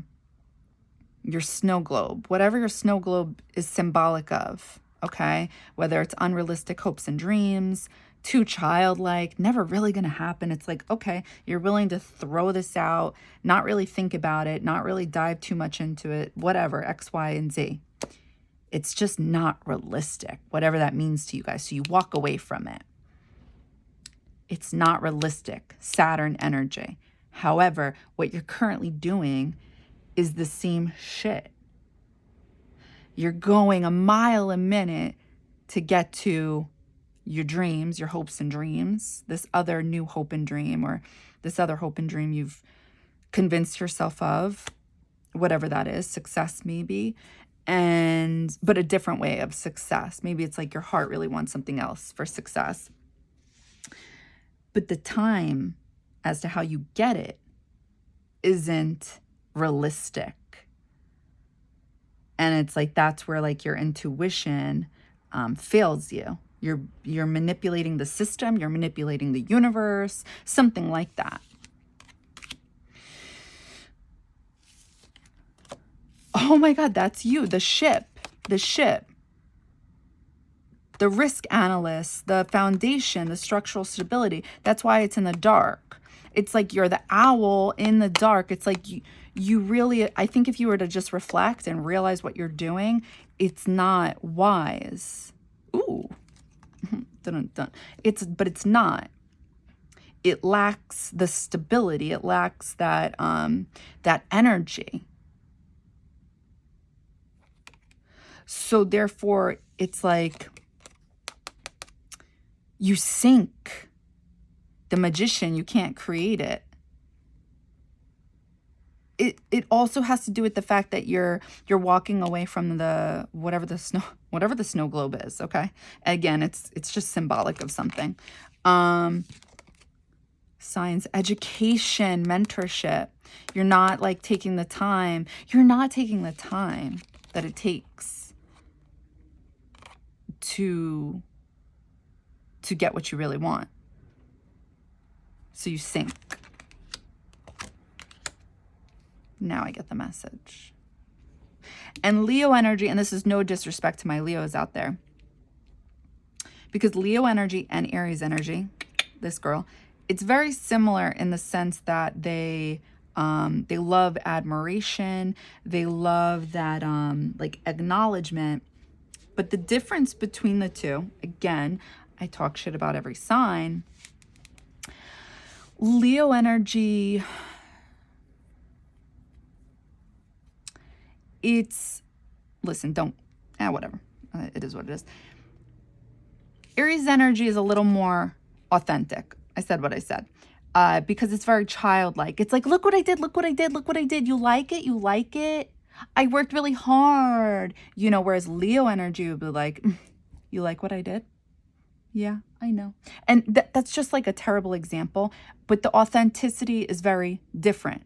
your snow globe, whatever your snow globe is symbolic of, okay? Whether it's unrealistic hopes and dreams, too childlike, never really going to happen. It's like, okay, you're willing to throw this out, not really think about it, not really dive too much into it, whatever, X, Y, and Z. It's just not realistic, whatever that means to you guys. So you walk away from it. It's not realistic, Saturn energy. However, what you're currently doing is the same shit. You're going a mile a minute to get to your dreams, your hopes and dreams, this other new hope and dream, or this other hope and dream you've convinced yourself of, whatever that is, success maybe, but a different way of success. Maybe it's like your heart really wants something else for success. But the time as to how you get it isn't realistic. And it's like, that's where like your intuition fails you. You're manipulating the system, you're manipulating the universe, something like that. Oh my God, that's you, the ship, the risk analyst, the foundation, the structural stability. That's why it's in the dark. It's like you're the owl in the dark. It's like you really, I think if you were to just reflect and realize what you're doing, it's not wise. Ooh. Dun, dun. But it's not. It lacks the stability. It lacks that energy. So therefore, it's like you sink. The magician, you can't create it. It also has to do with the fact that you're walking away from the whatever the snow globe is, okay? Again, it's just symbolic of something. Science, education, mentorship. You're not like taking the time. You're not taking the time that it takes to get what you really want. So you sink. Now I get the message. And Leo energy, and this is no disrespect to my Leos out there, because Leo energy and Aries energy, this girl, it's very similar in the sense that they love admiration, they love that like acknowledgement. But the difference between the two, again, I talk shit about every sign. Leo energy, whatever. It is what it is. Aries energy is a little more authentic. I said what I said. Because it's very childlike. It's like, look what I did, look what I did, look what I did. You like it? You like it? I worked really hard. You know, whereas Leo energy would be like, you like what I did? Yeah, I know. And that's just like a terrible example. But the authenticity is very different.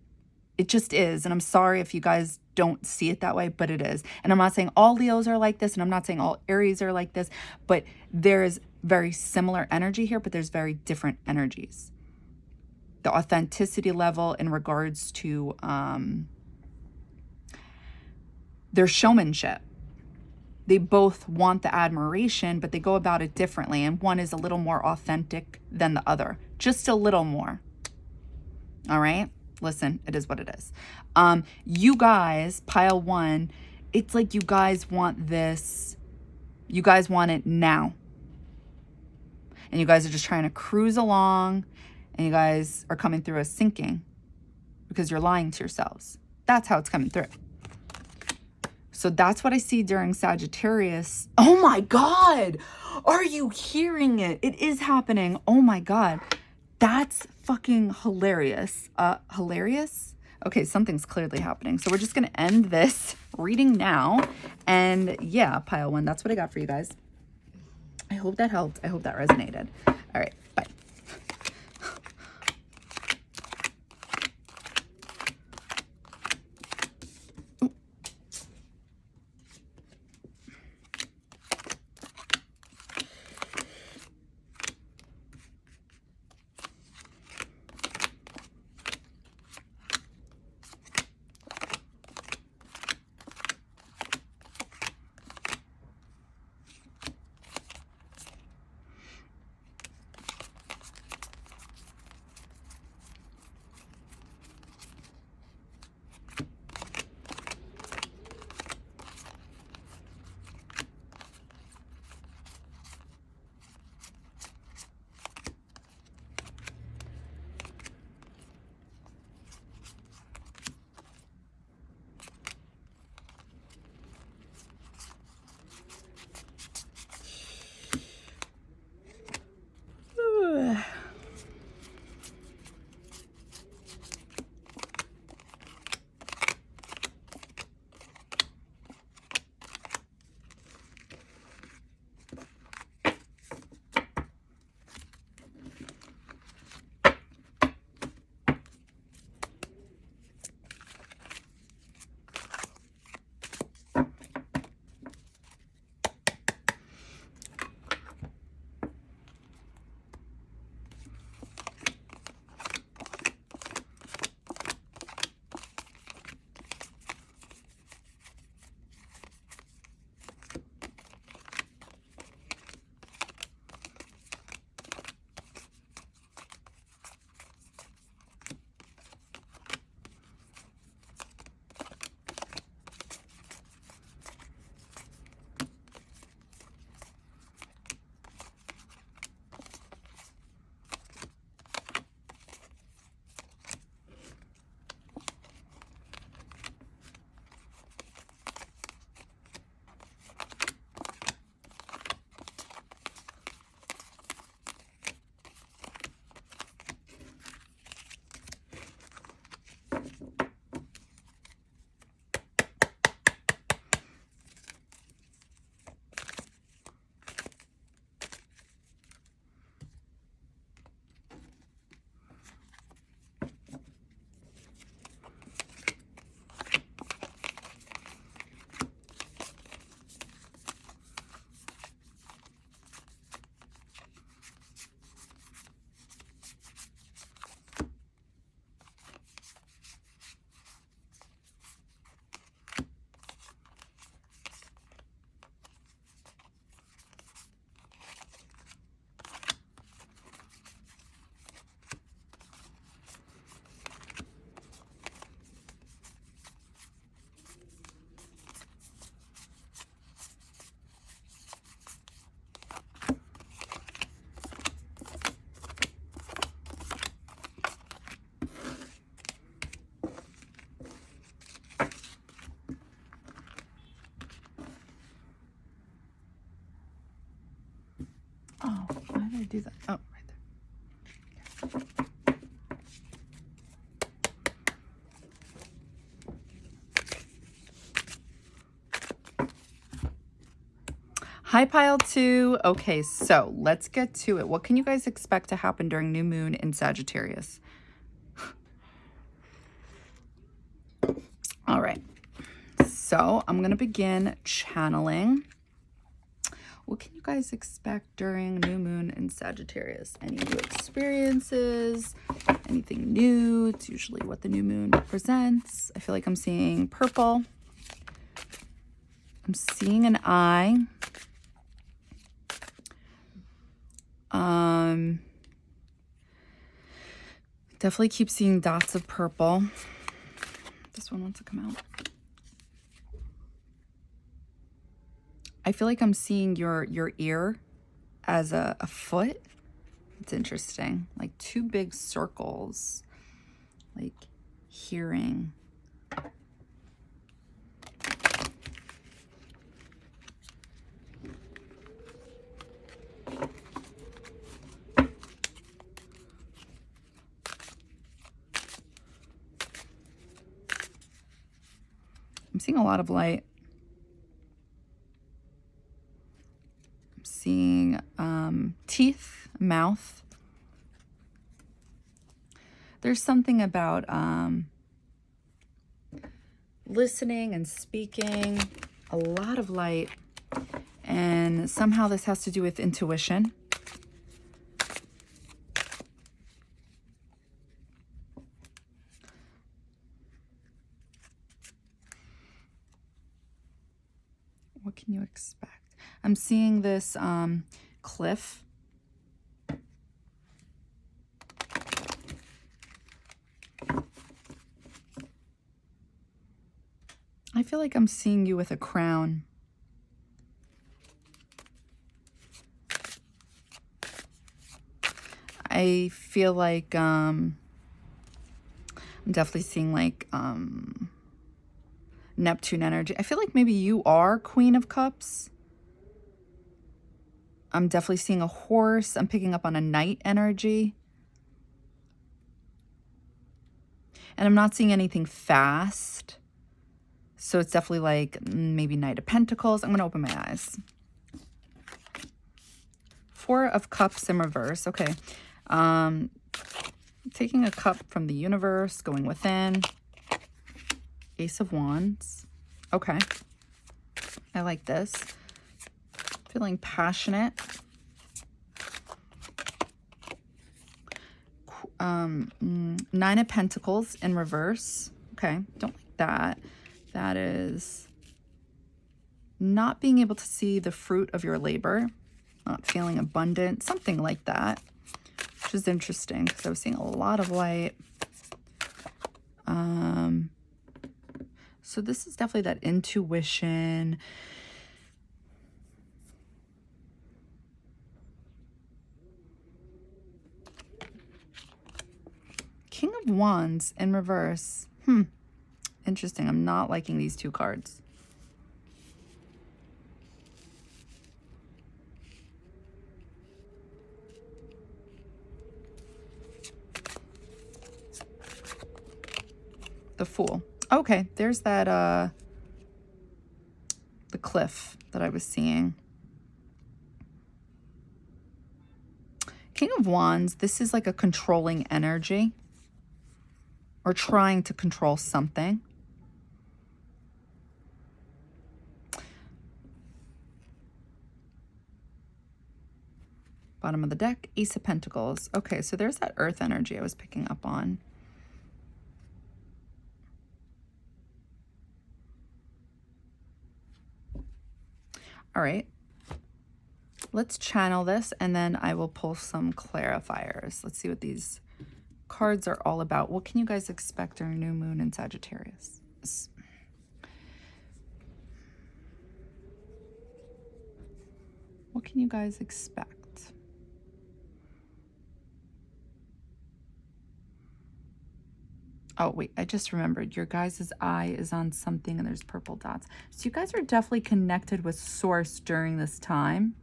It just is. And I'm sorry if you guys don't see it that way, but it is. And I'm not saying all Leos are like this, and I'm not saying all Aries are like this, but there's very similar energy here, but there's very different energies. The authenticity level in regards to their showmanship. They both want the admiration, but they go about it differently. And one is a little more authentic than the other. Just a little more. All right? Listen, it is what it is. You guys, pile one, it's like you guys want this. You guys want it now. And you guys are just trying to cruise along. And you guys are coming through as sinking. Because you're lying to yourselves. That's how it's coming through. So that's what I see during Sagittarius. Oh my God. Are you hearing it? It is happening. Oh my God. That's fucking hilarious. Hilarious? Okay, something's clearly happening. So we're just going to end this reading now. And yeah, pile one. That's what I got for you guys. I hope that helped. I hope that resonated. All right. Bye. do that? Oh, right there. Hi, pile 2. Okay, so let's get to it. What can you guys expect to happen during new moon in Sagittarius? All right, so I'm going to begin channeling. What can you guys expect during new moon in Sagittarius? Any new experiences? Anything new? It's usually what the new moon represents. I feel like I'm seeing purple. I'm seeing an eye. Definitely keep seeing dots of purple. This one wants to come out. I feel like I'm seeing your ear as a foot. It's interesting. Like 2 big circles. Like hearing. I'm seeing a lot of light. I'm seeing teeth, mouth. There's something about listening and speaking, a lot of light, and somehow this has to do with intuition. What can you expect? I'm seeing this cliff. I feel like I'm seeing you with a crown. I feel like I'm definitely seeing like Neptune energy. I feel like maybe you are Queen of Cups. I'm definitely seeing a horse. I'm picking up on a knight energy. And I'm not seeing anything fast. So it's definitely like maybe Knight of Pentacles. I'm going to open my eyes. 4 of Cups in reverse. Okay. Taking a cup from the universe, going within. Ace of Wands. Okay. I like this. Feeling passionate. 9 of Pentacles in reverse. Okay. Don't like that. That is not being able to see the fruit of your labor. Not feeling abundant. Something like that. Which is interesting because I was seeing a lot of light. So this is definitely that intuition. King of Wands in reverse. Interesting. I'm not liking these 2 cards. The Fool. Okay, there's that the cliff that I was seeing. King of Wands, this is like a controlling energy or trying to control something. Bottom of the deck, Ace of Pentacles. Okay, so there's that earth energy I was picking up on. All right, let's channel this and then I will pull some clarifiers. Let's see what these cards are all about. What can you guys expect during new moon in Sagittarius? What can you guys expect? Oh, wait, I just remembered. Your guys' eye is on something and there's purple dots. So you guys are definitely connected with Source during this time.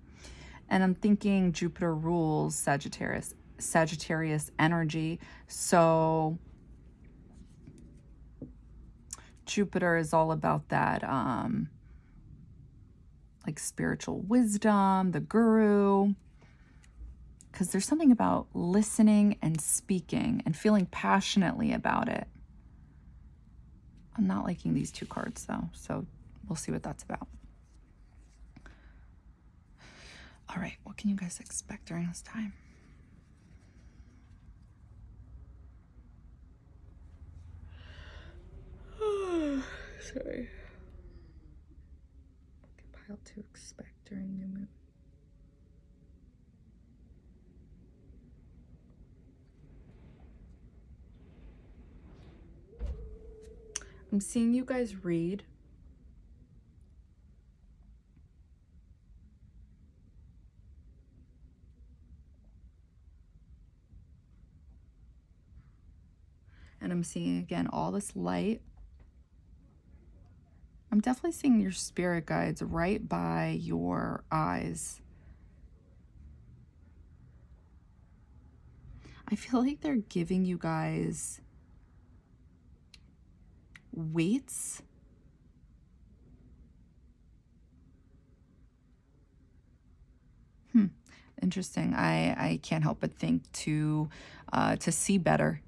And I'm thinking Jupiter rules Sagittarius energy. So Jupiter is all about that, like spiritual wisdom, the guru. Because there's something about listening and speaking and feeling passionately about it. I'm not liking these two cards though, so we'll see what that's about. All right, what can you guys expect during this time? Sorry. Compile to expect during new moon. I'm seeing you guys read. And I'm seeing again all this light. I'm definitely seeing your spirit guides right by your eyes. I feel like they're giving you guys weights. Interesting. I can't help but think to see better.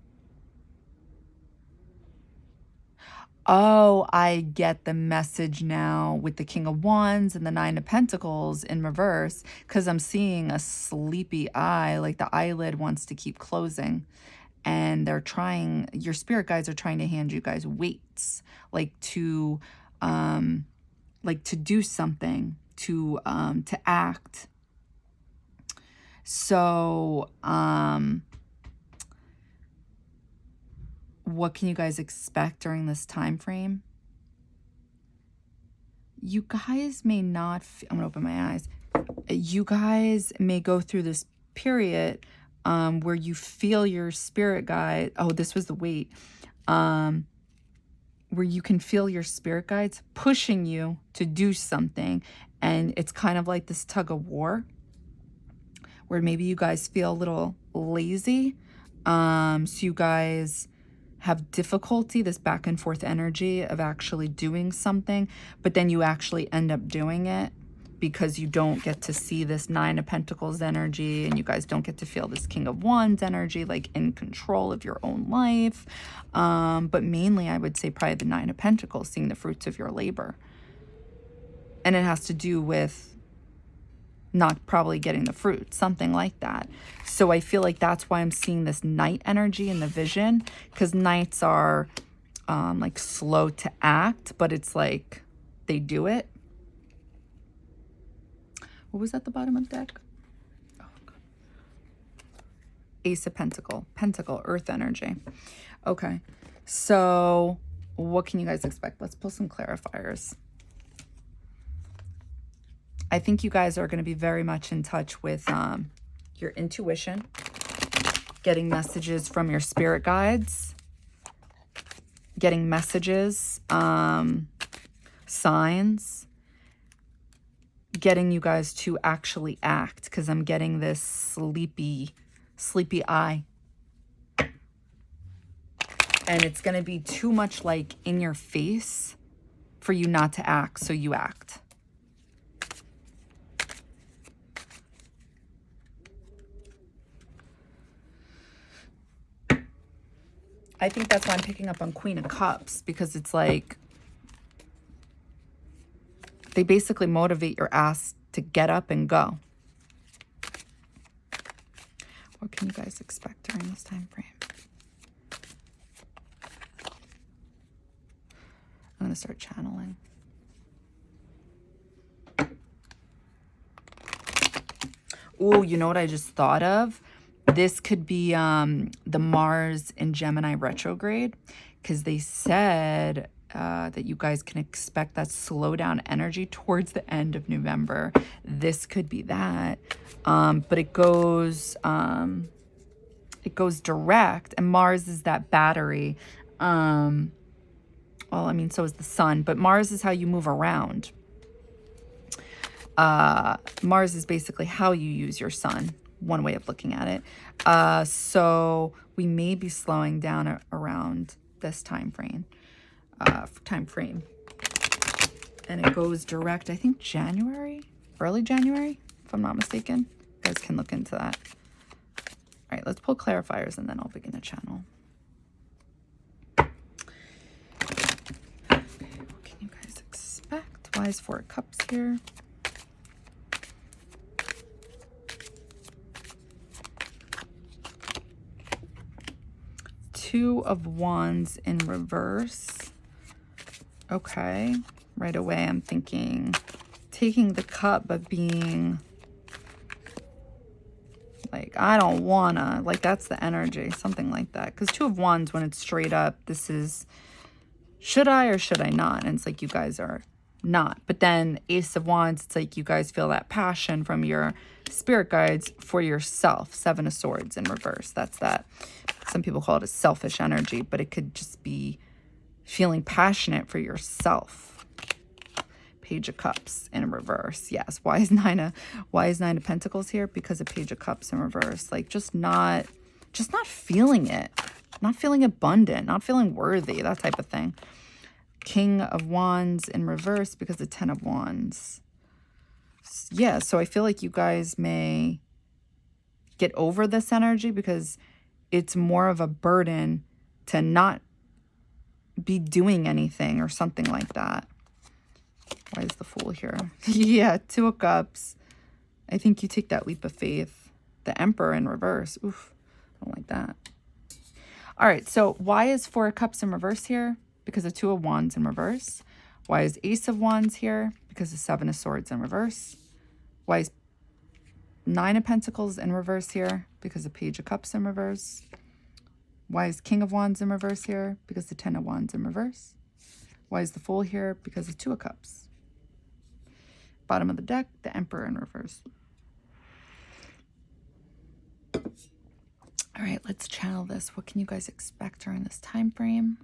Oh, I get the message now with the King of Wands and the Nine of Pentacles in reverse, because I'm seeing a sleepy eye, like the eyelid wants to keep closing. And they're trying, your spirit guides are trying to hand you guys weights, like to do something, to act. So, what can you guys expect during this time frame? You guys may not, I'm gonna open my eyes. You guys may go through this period where you feel your spirit guide. Oh, this was the weight. Where you can feel your spirit guides pushing you to do something. And it's kind of like this tug of war where maybe you guys feel a little lazy. So you guys have difficulty, this back and forth energy of actually doing something, but then you actually end up doing it because you don't get to see this Nine of Pentacles energy, and you guys don't get to feel this King of Wands energy, like in control of your own life. But mainly I would say probably the Nine of Pentacles, seeing the fruits of your labor. And it has to do with not probably getting the fruit, something like that. So I feel like that's why I'm seeing this night energy in the vision, because nights are like slow to act, but it's like they do it. What was at the bottom of the deck? Oh, God. Ace of Pentacle, earth energy. Okay, so what can you guys expect? Let's pull some clarifiers. I think you guys are going to be very much in touch with your intuition, getting messages from your spirit guides, getting messages, signs, getting you guys to actually act, because I'm getting this sleepy eye. And it's going to be too much like in your face for you not to act, so you act. I think that's why I'm picking up on Queen of Cups, because it's like they basically motivate your ass to get up and go. What can you guys expect during this time frame? I'm going to start channeling. Oh, you know what I just thought of? This could be the Mars in Gemini retrograde, because they said that you guys can expect that slowdown energy towards the end of November. This could be that, but it goes direct, and Mars is that battery. Well, I mean, so is the sun, but Mars is how you move around. Mars is basically how you use your sun, one way of looking at it. So we may be slowing down around this time frame. And it goes direct, I think January, early January, if I'm not mistaken. You guys can look into that. All right, let's pull clarifiers and then I'll begin to channel. Okay, what can you guys expect? Wise Four of Cups here. Two of Wands in reverse. Okay, right away I'm thinking taking the cup, but being like, I don't wanna, like that's the energy, something like that. Because Two of Wands, when it's straight up, this is, should I or should I not? And it's like you guys are not. But then Ace of Wands, it's like you guys feel that passion from your spirit guides for yourself. Seven of Swords in reverse. That's that. Some people call it a selfish energy, but it could just be feeling passionate for yourself. Page of Cups in reverse. Yes. Why is Nine of Pentacles here? Because of Page of Cups in reverse. Like just not feeling it. Not feeling abundant. Not feeling worthy. That type of thing. King of Wands in reverse because of Ten of Wands. Yeah. So I feel like you guys may get over this energy because it's more of a burden to not be doing anything or something like that. Why is the Fool here? Yeah, Two of Cups. I think you take that leap of faith. The Emperor in reverse. Oof, I don't like that. All right, so why is Four of Cups in reverse here? Because of Two of Wands in reverse. Why is Ace of Wands here? Because of Seven of Swords in reverse. Why is Nine of Pentacles in reverse here? Because of Page of Cups in reverse. Why is King of Wands in reverse here? Because of Ten of Wands in reverse. Why is the Fool here? Because of Two of Cups. Bottom of the deck, the Emperor in reverse. All right, let's channel this. What can you guys expect during this time frame?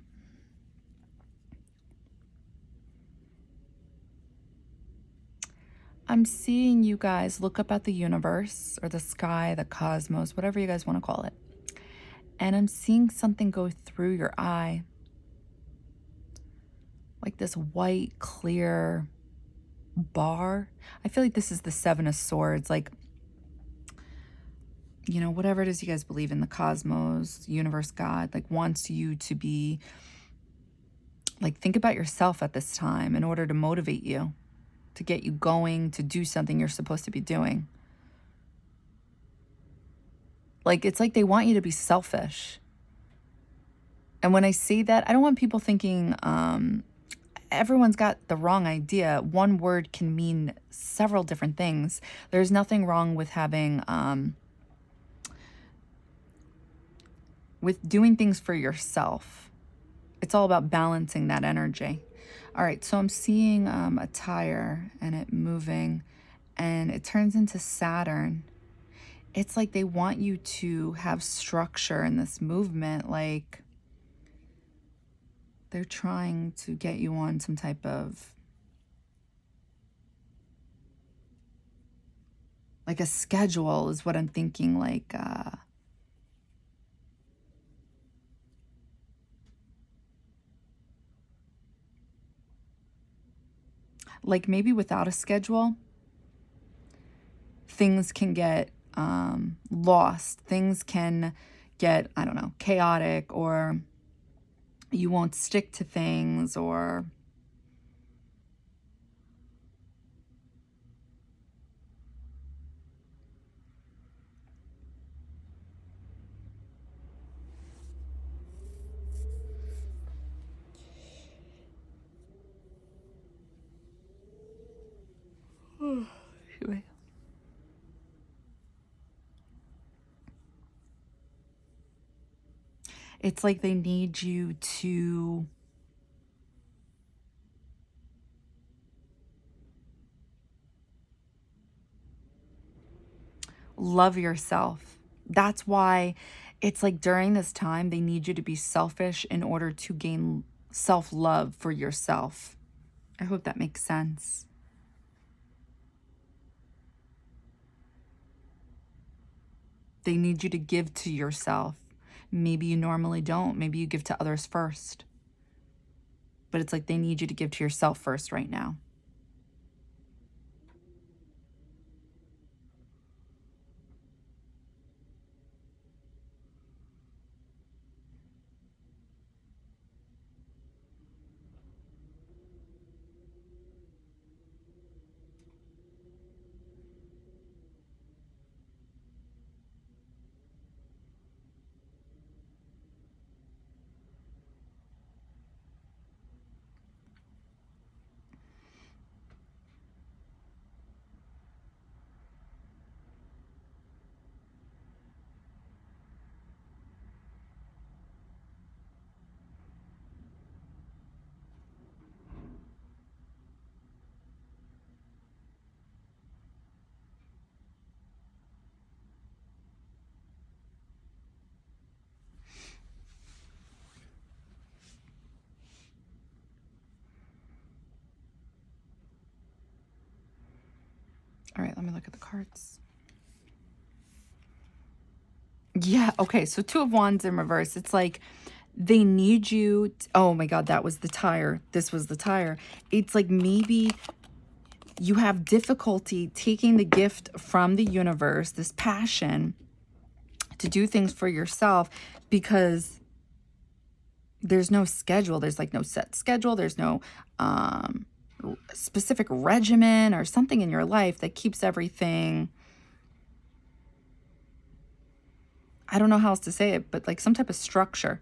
I'm seeing you guys look up at the universe or the sky, the cosmos, whatever you guys want to call it. And I'm seeing something go through your eye. Like this white, clear bar. I feel like this is the Seven of Swords. Like, you know, whatever it is you guys believe in, the cosmos, universe, God, like wants you to be, like, think about yourself at this time in order to motivate you, to get you going, to do something you're supposed to be doing. Like, it's like they want you to be selfish. And when I say that, I don't want people thinking, everyone's got the wrong idea. One word can mean several different things. There's nothing wrong with having, with doing things for yourself. It's all about balancing that energy. All right, so I'm seeing a tire and it moving and it turns into Saturn. It's like they want you to have structure in this movement. Like they're trying to get you on some type of, like a schedule is what I'm thinking. Like maybe without a schedule, things can get lost. Things can get, I don't know, chaotic, or you won't stick to things, or it's like they need you to love yourself. That's why it's like during this time, they need you to be selfish in order to gain self-love for yourself. I hope that makes sense. They need you to give to yourself. Maybe you normally don't. Maybe you give to others first. But it's like they need you to give to yourself first right now. All right, let me look at the cards. Yeah, okay, so Two of Wands in reverse. It's like they need you. Oh my God, that was the tire. This was the tire. It's like maybe you have difficulty taking the gift from the universe, this passion to do things for yourself, because there's no schedule. There's like no set schedule. There's no specific regimen or something in your life that keeps everything. I don't know how else to say it, but like some type of structure.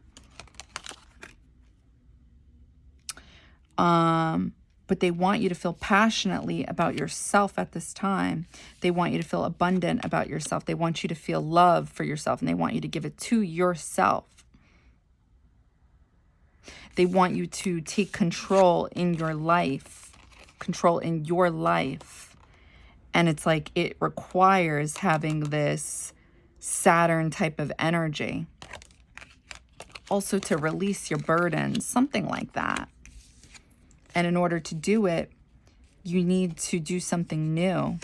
But they want you to feel passionately about yourself at this time. They want you to feel abundant about yourself. They want you to feel love for yourself, and they want you to give it to yourself. They want you to take control in your life, And it's like it requires having this Saturn type of energy. Also to release your burdens, something like that. And in order to do it, you need to do something new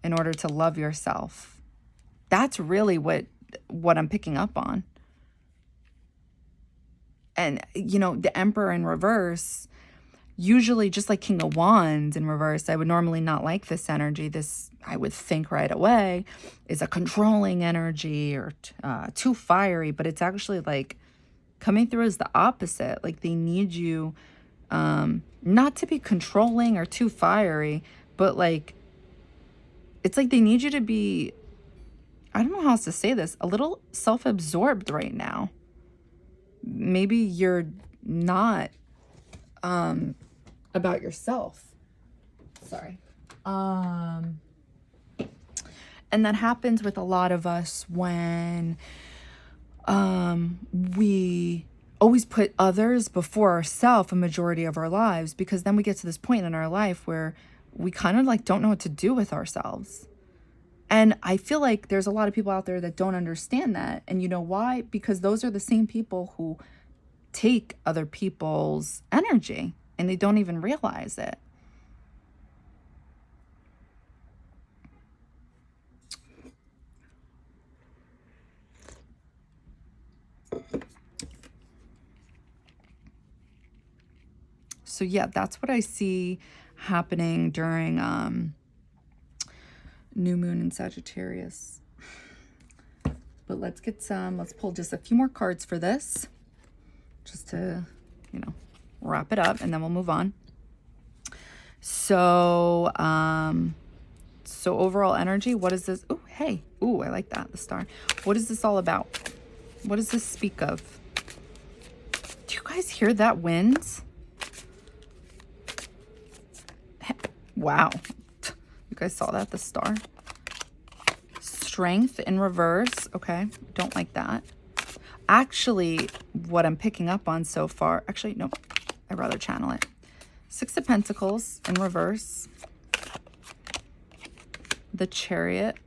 in order to love yourself. That's really what I'm picking up on. And, you know, the Emperor in reverse, usually just like King of Wands in reverse, I would normally not like this energy. This, I would think right away, is a controlling energy or too fiery. But it's actually like coming through as the opposite. Like they need you not to be controlling or too fiery, but like, it's like they need you to be, I don't know how else to say this, a little self-absorbed right now. Maybe you're not about yourself. Sorry. And that happens with a lot of us when we always put others before ourselves a majority of our lives, because then we get to this point in our life where we kind of like don't know what to do with ourselves. And I feel like there's a lot of people out there that don't understand that. And you know why? Because those are the same people who take other people's energy and they don't even realize it. So yeah, that's what I see happening during new moon in Sagittarius. But let's pull just a few more cards for this, just to, you know, wrap it up, and then we'll move on. So, so overall energy, what is this? Oh, hey, ooh, I like that, the star. What is this all about? What does this speak of? Do you guys hear that wind? Wow. You guys saw that, the star? Strength in reverse. Okay, don't like that. Actually, what I'm picking up on so far, actually, no, I'd rather channel it. Six of Pentacles in reverse. The Chariot.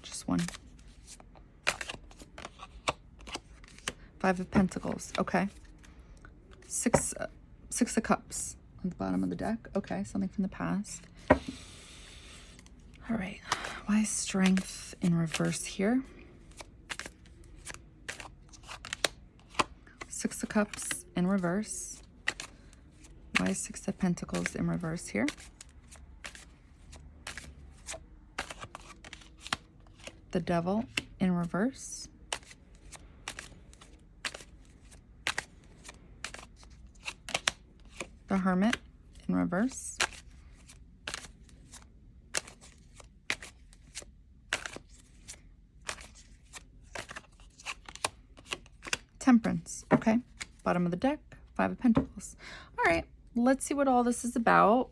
Just one. Five of Pentacles. Okay. Six of Cups on the bottom of the deck. Okay, something from the past. All right. Why Strength in reverse here? Six of Cups in reverse. Why Six of Pentacles in reverse here? The Devil in reverse. The Hermit in reverse. Temperance. Okay. Bottom of the deck, Five of Pentacles. All right. Let's see what all this is about.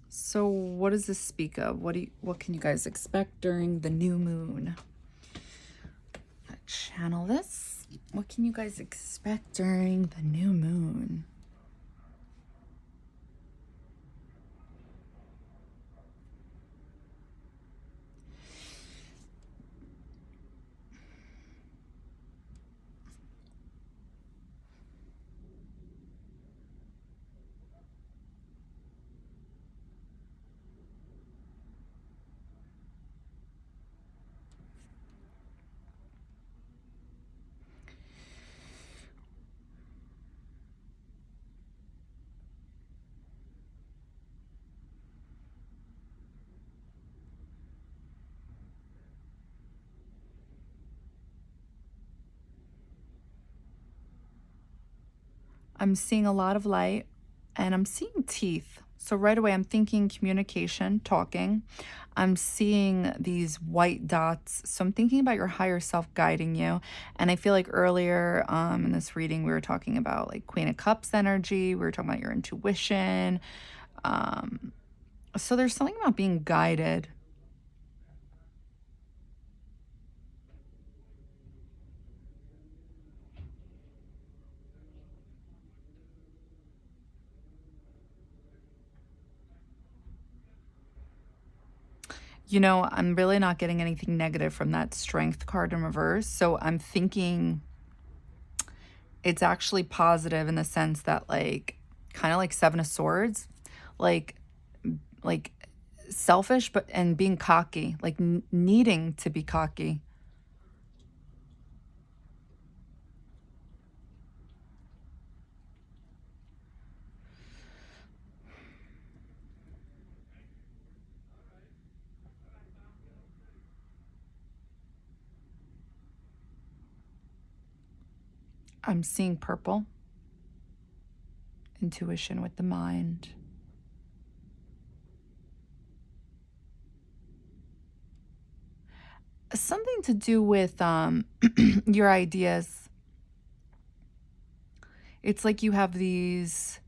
So what does this speak of? What can you guys expect during the new moon? Channel this. What can you guys expect during the new moon? I'm seeing a lot of light and I'm seeing teeth. So right away, I'm thinking communication, talking. I'm seeing these white dots. So I'm thinking about your higher self guiding you. And I feel like earlier in this reading, we were talking about like Queen of Cups energy. We were talking about your intuition. So there's something about being guided. You know, I'm really not getting anything negative from that Strength card in reverse. So I'm thinking it's actually positive in the sense that, like, kind of like Seven of Swords, like selfish, but and being cocky, like needing to be cocky. I'm seeing purple. Intuition with the mind. Something to do with your ideas. It's like you have these,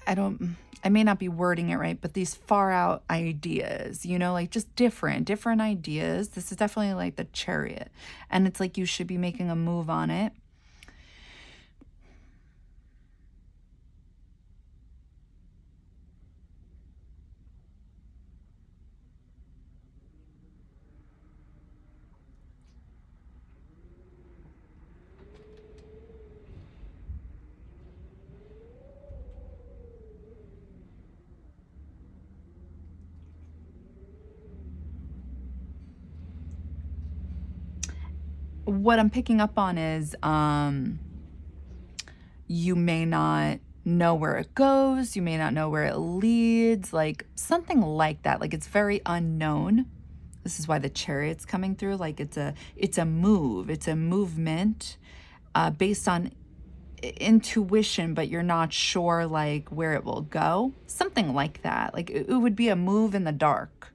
I may not be wording it right, but these far out ideas, you know, like just different ideas. This is definitely like the Chariot. And it's like you should be making a move on it. What I'm picking up on is you may not know where it goes, you may not know where it leads, like something like that. Like it's very unknown. This is why the Chariot's coming through. Like it's a move, it's a movement based on intuition, but you're not sure like where it will go. Something like that. Like it would be a move in the dark.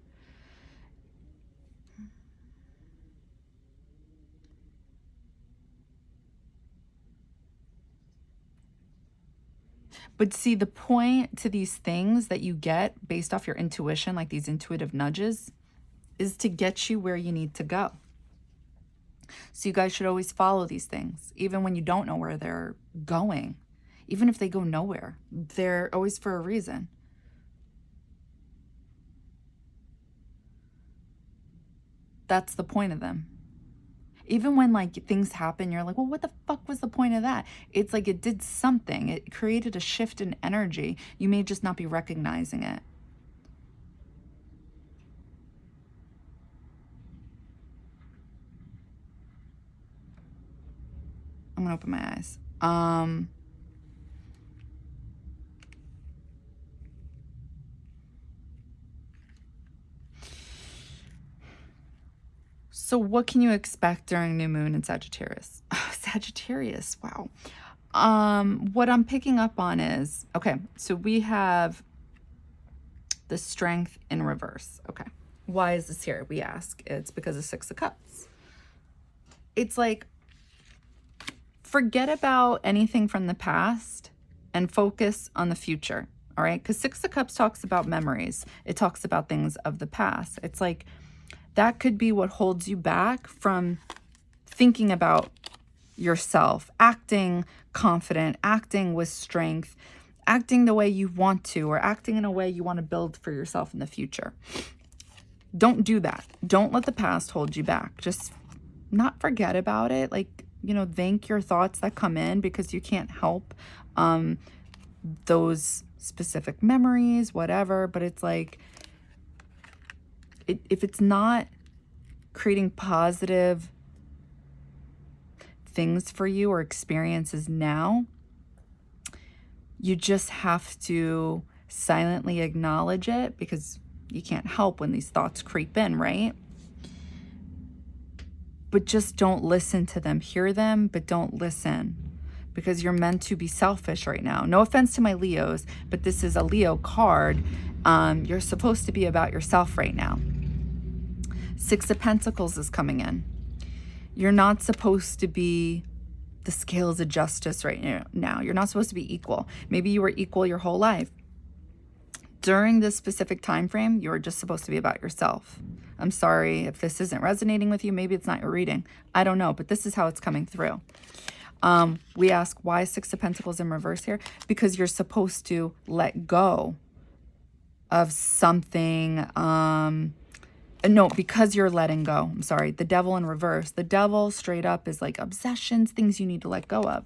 But see, the point to these things that you get based off your intuition, like these intuitive nudges, is to get you where you need to go. So you guys should always follow these things, even when you don't know where they're going. Even if they go nowhere, they're always for a reason. That's the point of them. Even when like things happen, you're like, well, what the fuck was the point of that? It's like it did something. It created a shift in energy. You may just not be recognizing it. I'm gonna open my eyes. So what can you expect during new moon in Sagittarius? Oh, Sagittarius, wow. What I'm picking up on is, okay, so we have the Strength in reverse. Okay, why is this here? We ask. It's because of Six of Cups. It's like, forget about anything from the past and focus on the future, all right? Because Six of Cups talks about memories. It talks about things of the past. It's like, that could be what holds you back from thinking about yourself, acting confident, acting with strength, acting the way you want to, or acting in a way you want to build for yourself in the future. Don't do that. Don't let the past hold you back. Just not forget about it. Like, you know, thank your thoughts that come in, because you can't help those specific memories, whatever. But it's like, if it's not creating positive things for you or experiences now, you just have to silently acknowledge it, because you can't help when these thoughts creep in, right? But just don't listen to them. Hear them, but don't listen, because you're meant to be selfish right now. No offense to my Leos, but this is a Leo card. You're supposed to be about yourself right now. Six of Pentacles is coming in. You're not supposed to be the scales of justice right now. You're not supposed to be equal. Maybe you were equal your whole life. During this specific time frame, you're just supposed to be about yourself. I'm sorry if this isn't resonating with you. Maybe it's not your reading. I don't know, but this is how it's coming through. We ask, why Six of Pentacles in reverse here? Because you're supposed to let go of something. No, because you're letting go. I'm sorry. The Devil in reverse. The Devil straight up is like obsessions, things you need to let go of.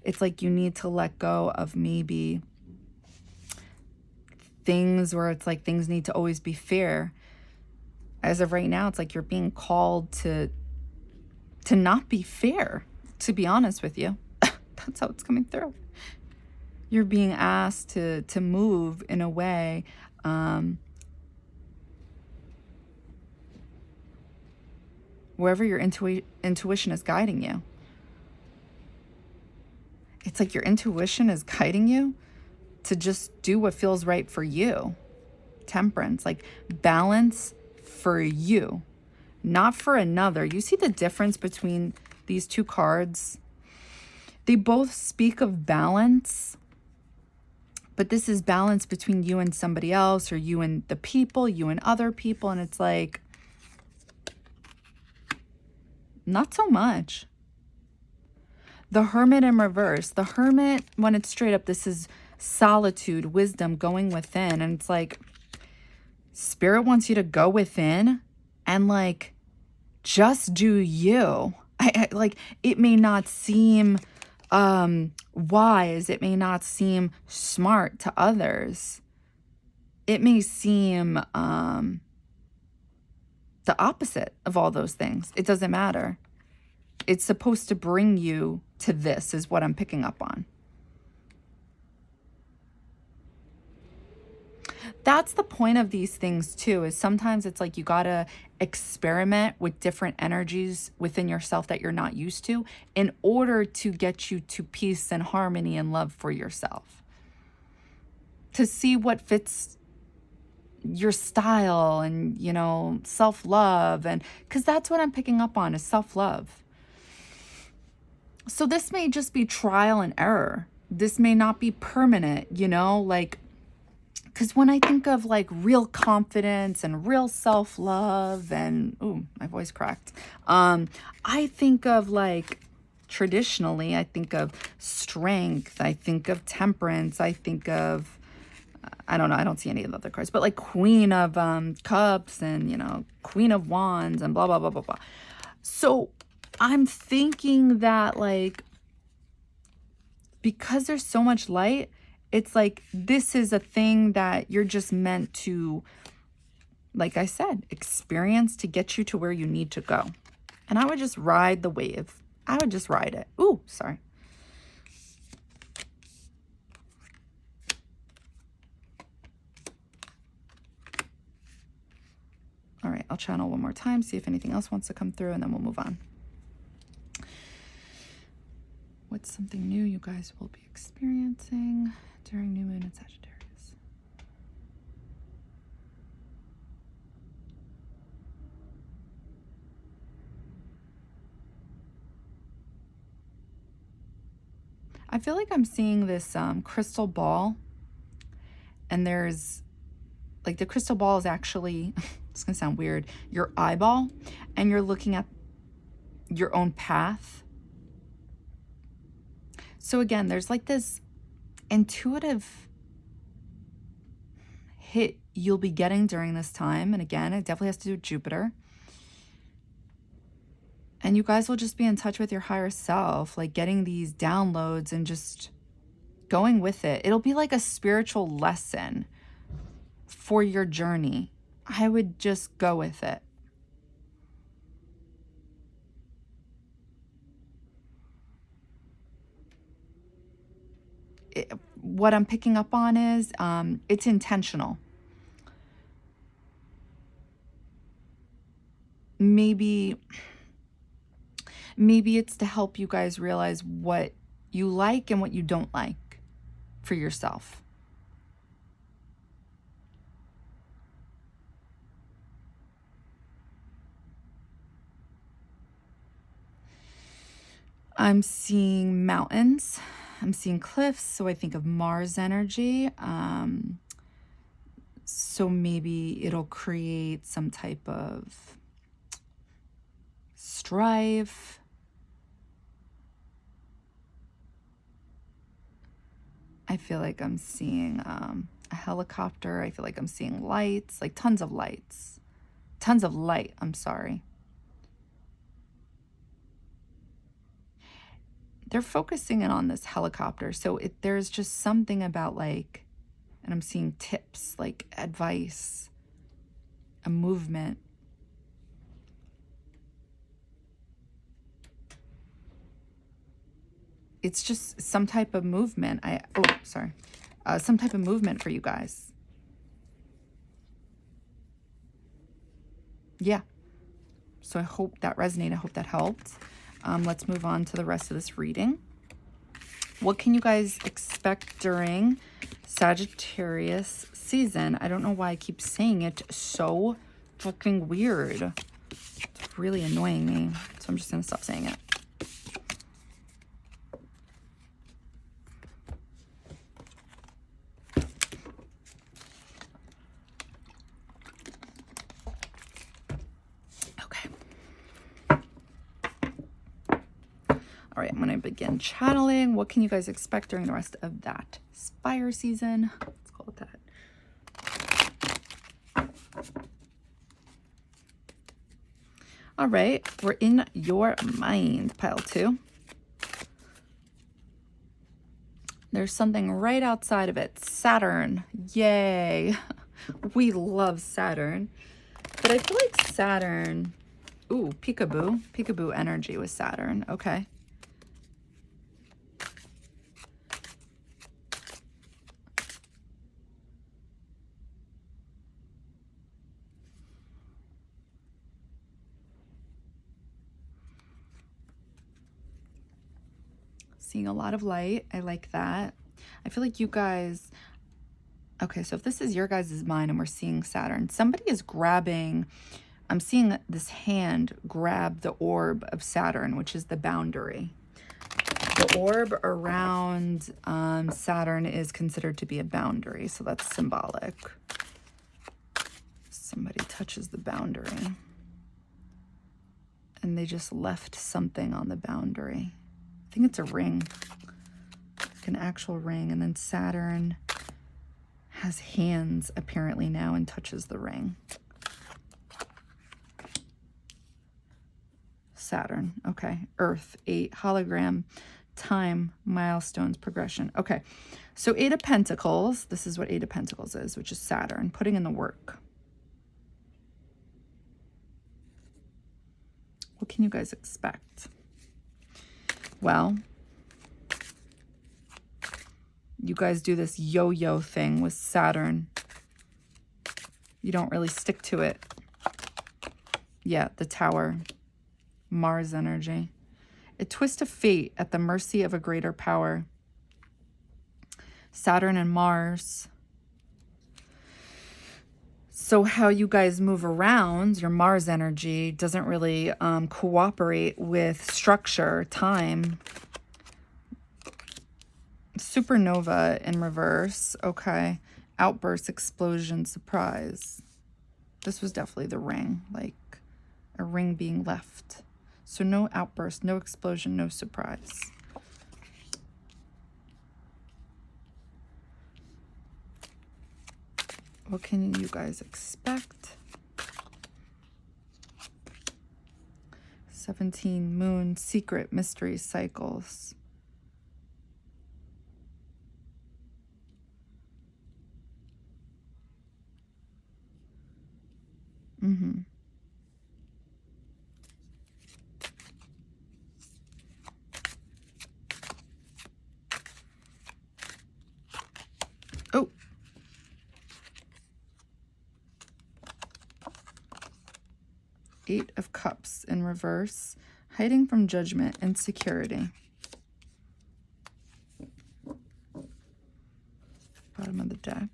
It's like you need to let go of maybe things where it's like things need to always be fair. As of right now, it's like you're being called to not be fair, to be honest with you. That's how it's coming through. You're being asked to move in a way wherever your intuition is guiding you. It's like your intuition is guiding you to just do what feels right for you. Temperance, like balance for you, not for another. You see the difference between these two cards? They both speak of balance, but this is balance between you and somebody else, or you and the people, you and other people. And it's like, not so much. The Hermit in reverse. The Hermit, when it's straight up, this is solitude, wisdom, going within. And it's like, Spirit wants you to go within and like, just do you. I like, it may not seem wise. It may not seem smart to others. It may seem the opposite of all those things. It doesn't matter. It's supposed to bring you to this, is what I'm picking up on. That's the point of these things too, is sometimes it's like you gotta experiment with different energies within yourself that you're not used to, in order to get you to peace and harmony and love for yourself. To see what fits your style and, you know, self-love. And because that's what I'm picking up on, is self-love. So this may just be trial and error. This may not be permanent, you know, like, because when I think of like real confidence and real self-love and, ooh, my voice cracked. I think of like, traditionally, I think of strength. I think of temperance. I think of, I don't know, I don't see any of the other cards, but like Queen of Cups and, you know, Queen of Wands and blah, blah, blah, blah, blah. So I'm thinking that, like, because there's so much light, it's like this is a thing that you're just meant to, like I said, experience to get you to where you need to go. And I would just ride the wave. I would just ride it. Ooh, sorry. All right, I'll channel one more time, see if anything else wants to come through, and then we'll move on. What's something new you guys will be experiencing during new moon in Sagittarius? I feel like I'm seeing this crystal ball, and there's like the crystal ball is actually, it's gonna sound weird, your eyeball, and you're looking at your own path. So again, there's like this intuitive hit you'll be getting during this time. And again, it definitely has to do with Jupiter. And you guys will just be in touch with your higher self, like getting these downloads and just going with it. It'll be like a spiritual lesson for your journey. I would just go with it. What I'm picking up on is it's intentional. Maybe it's to help you guys realize what you like and what you don't like for yourself. I'm seeing mountains. I'm seeing cliffs, so I think of Mars energy. So maybe it'll create some type of strife. I feel like I'm seeing a helicopter. I feel like I'm seeing lights, like tons of lights. Tons of light, I'm sorry. They're focusing in on this helicopter. So there's just something about like, and I'm seeing tips, like advice, a movement. It's just some type of movement. Some type of movement for you guys. Yeah. So I hope that resonated. I hope that helped. Let's move on to the rest of this reading. What can you guys expect during Sagittarius season? I don't know why I keep saying it so fucking weird. It's really annoying me. So I'm just going to stop saying it. All right, I'm going to begin channeling. What can you guys expect during the rest of that fire season? Let's call it that. All right, we're in your mind, pile 2. There's something right outside of it. Saturn. Yay. We love Saturn. But I feel like Saturn... Ooh, peekaboo. Peekaboo energy with Saturn. Okay. Seeing a lot of light. I like that. I feel like you guys... Okay, so if this is your guys' mind and we're seeing Saturn, somebody is grabbing... I'm seeing this hand grab the orb of Saturn, which is the boundary. The orb around Saturn is considered to be a boundary, so that's symbolic. Somebody touches the boundary. And they just left something on the boundary. I think it's a ring, like an actual ring. And then Saturn has hands apparently now and touches the ring. Saturn. Okay. Earth, 8, hologram, time, milestones, progression. Okay. So 8 of Pentacles. This is what 8 of Pentacles is, which is Saturn, putting in the work. What can you guys expect? Well, you guys do this yo-yo thing with Saturn. You don't really stick to it. Yeah, the Tower. Mars energy. A twist of fate at the mercy of a greater power. Saturn and Mars. So how you guys move around, your Mars energy doesn't really cooperate with structure, time. Supernova in reverse. Okay. Outburst, explosion, surprise. This was definitely the ring, like a ring being left. So no outburst, no explosion, no surprise. What can you guys expect? 17, moon, secret, mystery, cycles. Mm-hmm. Oh. Eight of Cups in reverse. Hiding from judgment, insecurity. Bottom of the deck.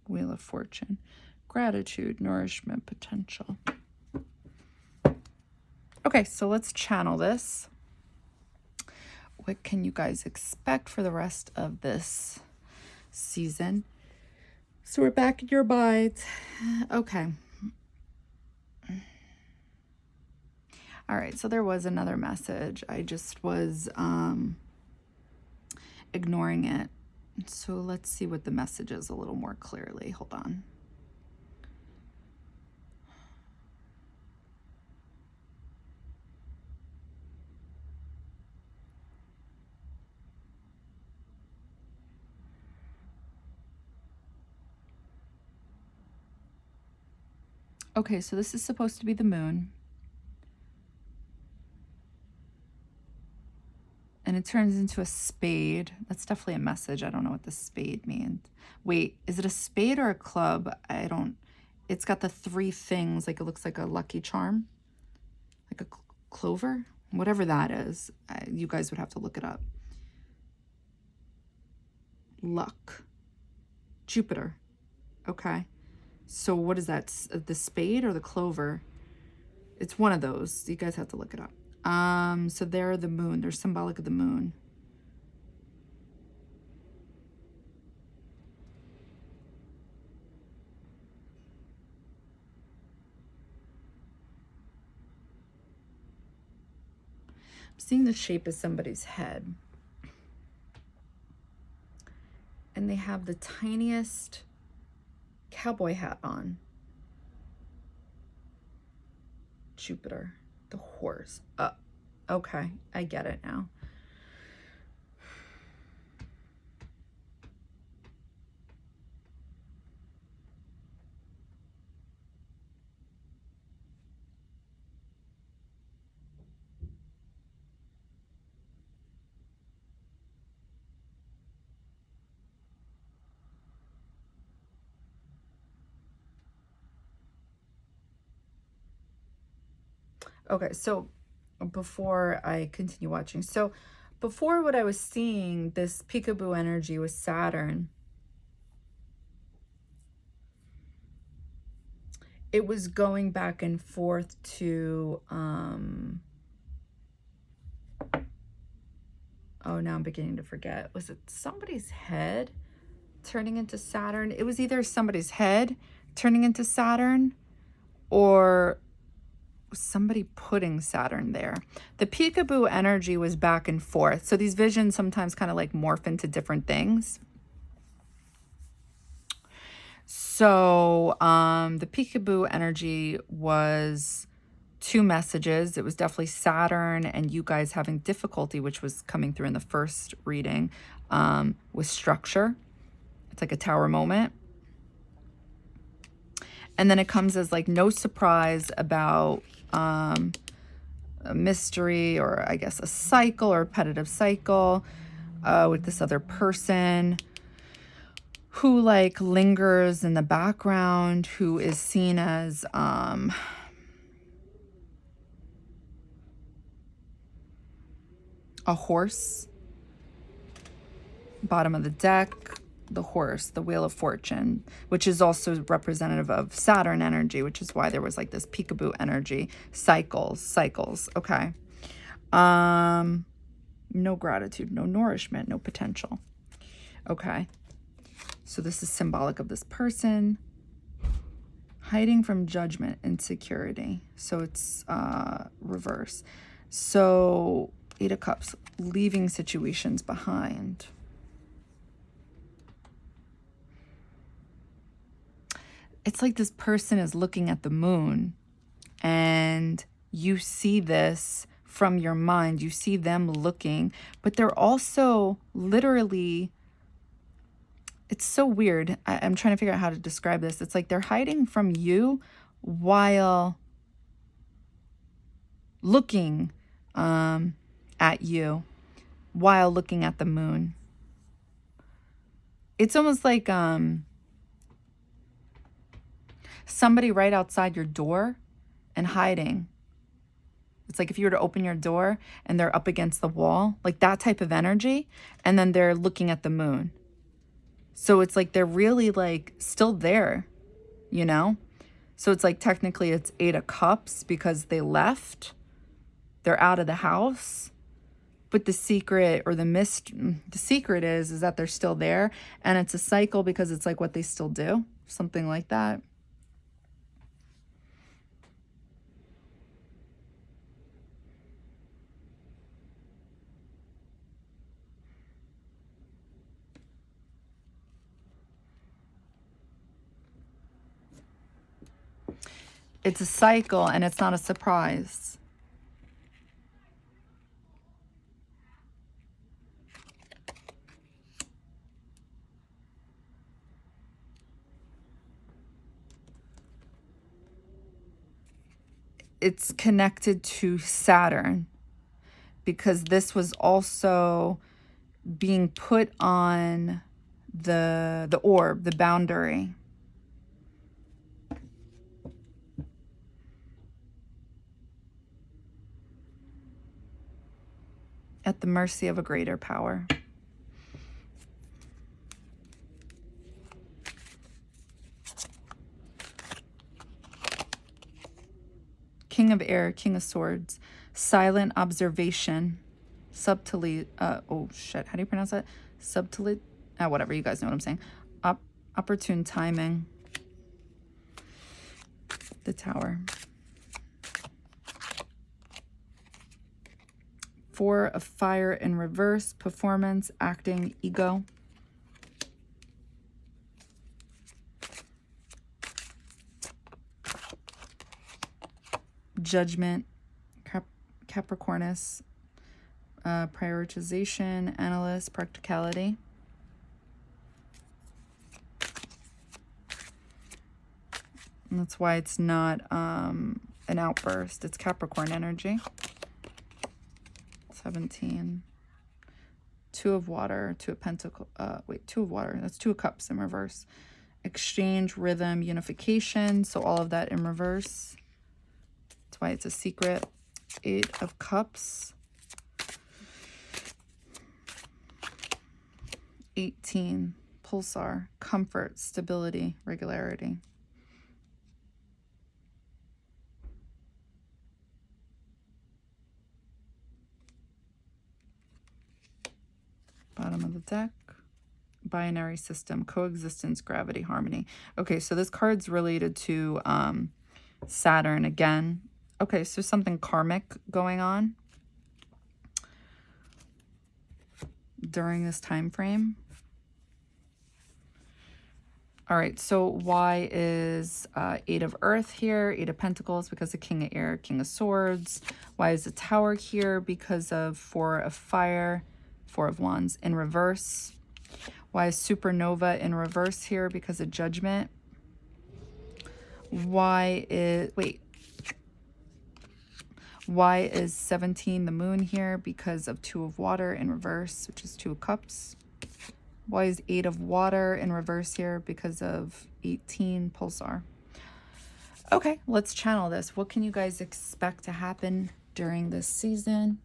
Wheel of Fortune. Gratitude, nourishment, potential. Okay, so let's channel this. What can you guys expect for the rest of this season? So we're back in your bites. Okay. All right, so there was another message. I just was ignoring it. So let's see what the message is a little more clearly. Hold on. Okay, so this is supposed to be the moon. And it turns into a spade. That's definitely a message. I don't know what the spade means. Wait, is it a spade or a club? I don't. It's got the 3 things. Like it looks like a lucky charm. Like a clover. Whatever that is. You guys would have to look it up. Luck. Jupiter. Okay. So what is that? The spade or the clover? It's one of those. You guys have to look it up. So they're the moon. They're symbolic of the moon. I'm seeing the shape of somebody's head. And they have the tiniest cowboy hat on. Jupiter. The horse. Okay, I get it now. Okay, so before I continue watching, so before what I was seeing, this peekaboo energy with Saturn, it was going back and forth to, oh, now I'm beginning to forget. Was it somebody's head turning into Saturn? It was either somebody's head turning into Saturn or somebody putting Saturn there. The peekaboo energy was back and forth. So these visions sometimes kind of like morph into different things. So the peekaboo energy was two messages. It was definitely Saturn and you guys having difficulty, which was coming through in the first reading, with structure. It's like a tower moment. And then it comes as like no surprise about a mystery, or I guess a cycle or repetitive cycle with this other person who like lingers in the background, who is seen as a horse. Bottom of the deck, the horse, the Wheel of Fortune, which is also representative of Saturn energy, which is why there was like this peekaboo energy. Cycles. Okay. No gratitude, no nourishment, no potential. Okay. So this is symbolic of this person hiding from judgment, insecurity. So it's reverse. So 8 of Cups, leaving situations behind. It's like this person is looking at the moon and you see this from your mind. You see them looking, but they're also literally, it's so weird. I'm trying to figure out how to describe this. It's like they're hiding from you while looking at you, while looking at the moon. It's almost like somebody right outside your door and hiding. It's like if you were to open your door and they're up against the wall, like that type of energy, and then they're looking at the moon. So it's like they're really like still there, you know? So it's like technically it's 8 of Cups because they left. They're out of the house. But the secret, or the secret is that they're still there. And it's a cycle because it's like what they still do. Something like that. It's a cycle and it's not a surprise. It's connected to Saturn because this was also being put on the orb, the boundary. At the mercy of a greater power. King of Air, King of Swords, silent observation, subtly, oh shit, how do you pronounce that? Subtly, whatever, you guys know what I'm saying. Opportune timing. The Tower. 4 of Fire in reverse, performance, acting, ego. Judgment, Capricornus, prioritization, analyst, practicality. And that's why it's not an outburst. It's Capricorn energy. 17. 2 of water, 2 of pentacle, 2 of water. That's 2 of cups in reverse. Exchange, rhythm, unification. So all of that in reverse. That's why it's a secret. 8 of cups. 18. Pulsar, comfort, stability, regularity. Bottom of the deck. Binary system, coexistence, gravity, harmony. Okay, so this card's related to Saturn again. Okay, so something karmic going on during this time frame. All right, so why is Eight of Earth here? Eight of Pentacles because of King of Air, King of Swords. Why is the Tower here? Because of Four of Fire, Four of Wands in reverse. Why is Supernova in reverse here? Because of Judgment. Why is, wait. Why is 17 the Moon here? Because of Two of Water in reverse, which is Two of Cups. Why is 8 of Water in reverse here? Because of 18 Pulsar. Okay, let's channel this. What can you guys expect to happen during this season?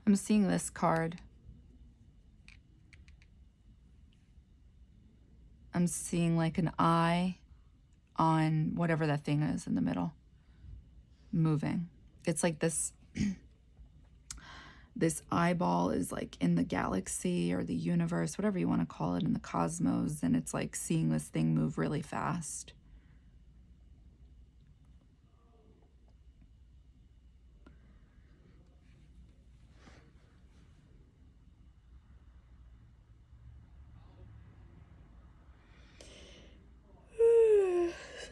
I'm seeing this card. I'm seeing like an eye on whatever that thing is in the middle, moving. It's like this, this eyeball is like in the galaxy or the universe, whatever you want to call it, in the cosmos, and it's like seeing this thing move really fast.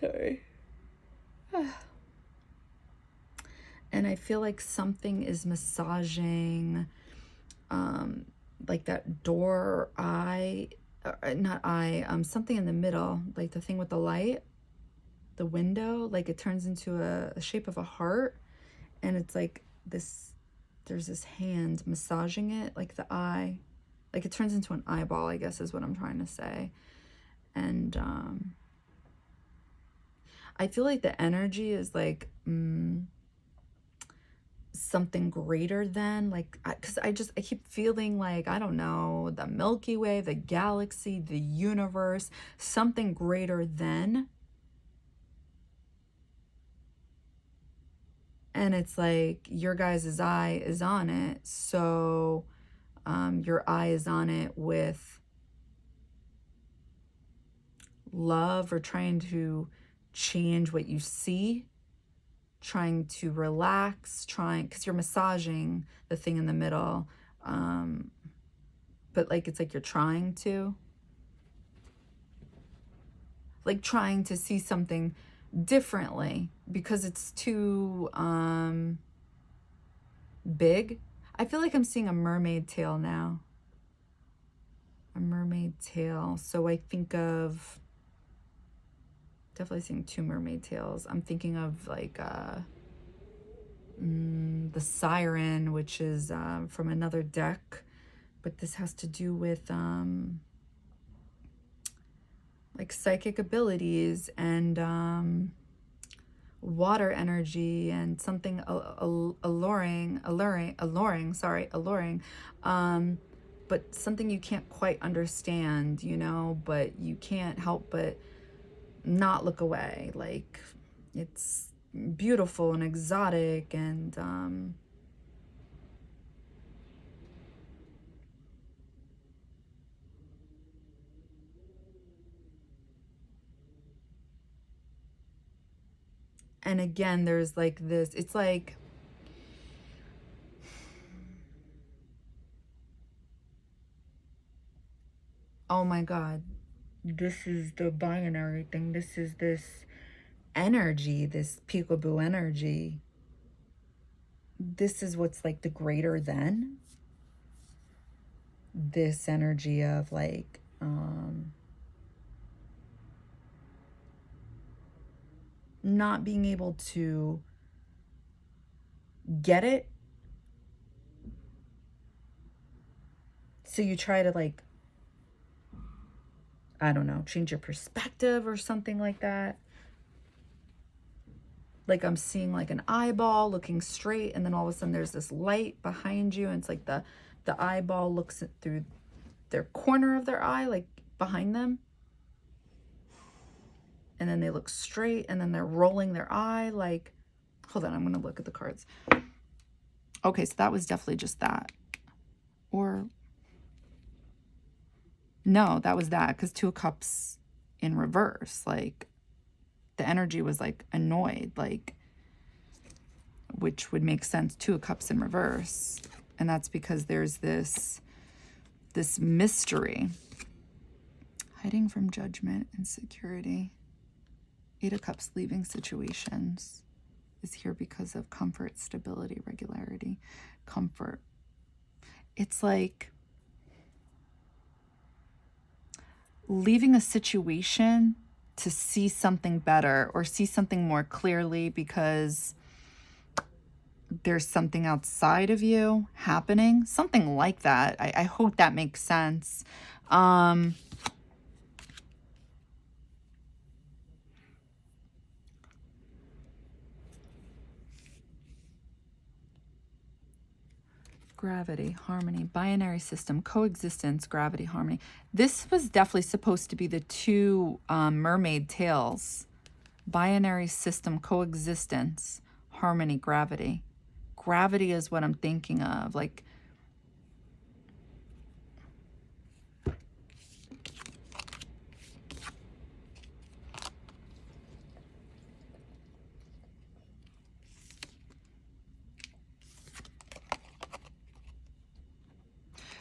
Sorry. And I feel like something is massaging like that door eye, not eye, something in the middle, like the thing with the light, the window, like it turns into a shape of a heart, and it's like this, there's this hand massaging it, like the eye, like it turns into an eyeball, I guess is what I'm trying to say. And I feel like the energy is like something greater than, like, because I keep feeling like, I don't know, the Milky Way, the galaxy, the universe, something greater than. And it's like your guys' eye is on it, so your eye is on it with love, or trying to change what you see, trying to relax, trying, because you're massaging the thing in the middle, but like it's like you're trying to, like trying to see something differently because it's too big. I feel like I'm seeing a mermaid tail now. A mermaid tail. So I think of, definitely seeing two mermaid tails. I'm thinking of like the Siren, which is from another deck, but this has to do with like psychic abilities and water energy and something alluring, but something you can't quite understand, you know, but you can't help but not look away. Like it's beautiful and exotic, and again, there's like this, it's like, oh my God, this is the binary thing. This is this energy, this peekaboo energy. This is what's like the greater than. This energy of like, not being able to get it. So you try to like, I don't know, change your perspective or something like that. Like I'm seeing like an eyeball looking straight, and then all of a sudden there's this light behind you, and it's like the eyeball looks through their corner of their eye, like behind them. And then they look straight, and then they're rolling their eye like, hold on, I'm going to look at the cards. Okay, so that was definitely just that. Or No, that was that, because Two of Cups in reverse, like the energy was like annoyed, like, which would make sense. Two of Cups in reverse. And that's because there's this mystery. Hiding from judgment, insecurity. Eight of Cups, leaving situations, is here because of comfort, stability, regularity, comfort. It's like leaving a situation to see something better or see something more clearly because there's something outside of you happening, something like that. I hope that makes sense. Gravity, harmony, binary system, coexistence, gravity, harmony. This was definitely supposed to be the two mermaid tails. Binary system, coexistence, harmony, gravity. Gravity is what I'm thinking of. Like,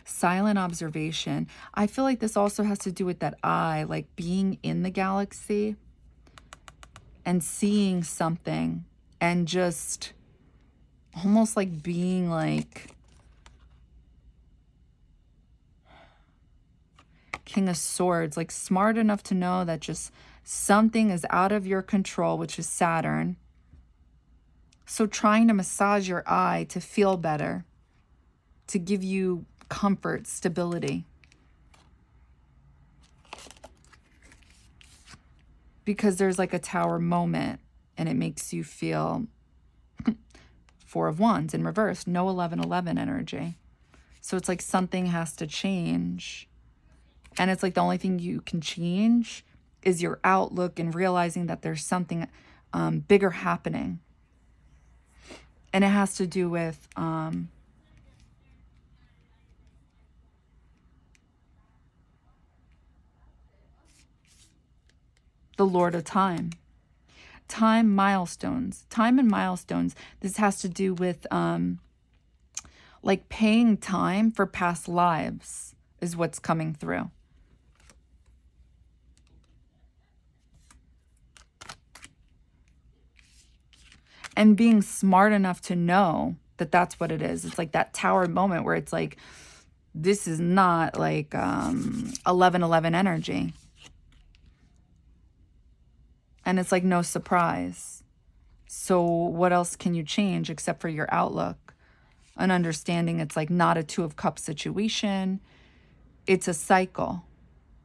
silent observation. I feel like this also has to do with that eye, like being in the galaxy and seeing something and just almost like being like King of Swords, like smart enough to know that just something is out of your control, which is Saturn. So trying to massage your eye to feel better, to give you comfort, stability. Because there's like a Tower moment and it makes you feel Four of Wands in reverse, no 11-11 energy. So it's like something has to change. And it's like the only thing you can change is your outlook and realizing that there's something bigger happening. And it has to do with the Lord of Time. Time, milestones. Time and milestones. This has to do with like paying time for past lives is what's coming through. And being smart enough to know that that's what it is. It's like that Tower moment where it's like, this is not like 11-11 energy. And it's like no surprise. So what else can you change except for your outlook? An understanding it's like not a Two of Cups situation. It's a cycle.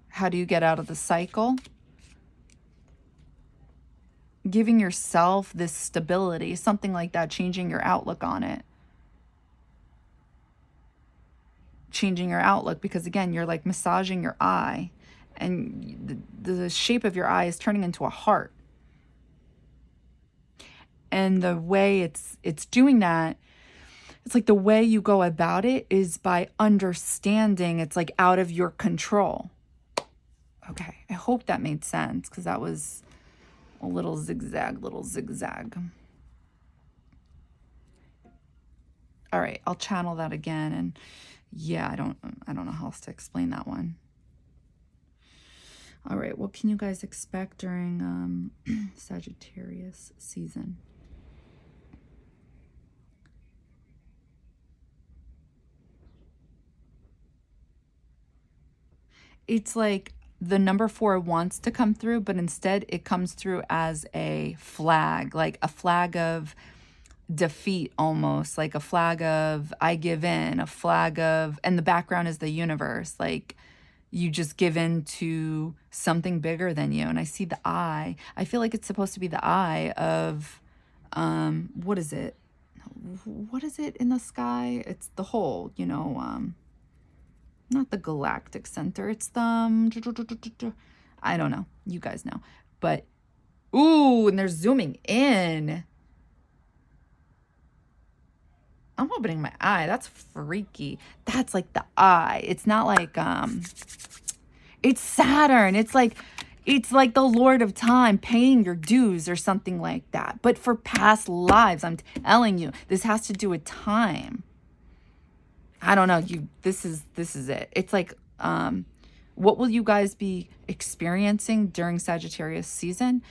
How do you get out of the cycle? Giving yourself this stability, something like that, changing your outlook on it. Changing your outlook because, again, you're like massaging your eye and the shape of your eye is turning into a heart. And the way it's doing that, it's like the way you go about it is by understanding it's like out of your control. Okay, I hope that made sense because that was a little zigzag. All right, I'll channel that again. And yeah, I don't know how else to explain that one. All right, what can you guys expect during Sagittarius season? It's like the number 4 wants to come through, but instead it comes through as a flag, like a flag of defeat, almost like a flag of I give in, a flag of, and the background is the universe, like you just give in to something bigger than you. And I see the eye. I feel like it's supposed to be the eye of what is it in the sky? It's the whole, you know, not the galactic center. It's the, I don't know. You guys know. But, ooh, and they're zooming in. I'm opening my eye. That's freaky. That's like the eye. It's not like, It's Saturn. It's like the Lord of Time paying your dues or something like that. But for past lives, I'm telling you, this has to do with time. I don't know. This is it. It's like, what will you guys be experiencing during Sagittarius season?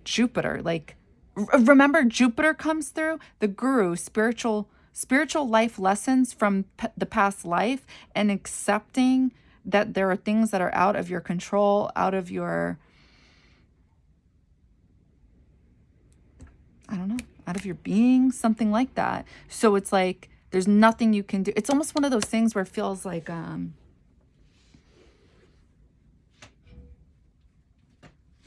Jupiter. Like, remember Jupiter comes through, the guru, spiritual life lessons from the past life, and accepting that there are things that are out of your control, out of your, I don't know, out of your being, something like that. So it's like, there's nothing you can do. It's almost one of those things where it feels like,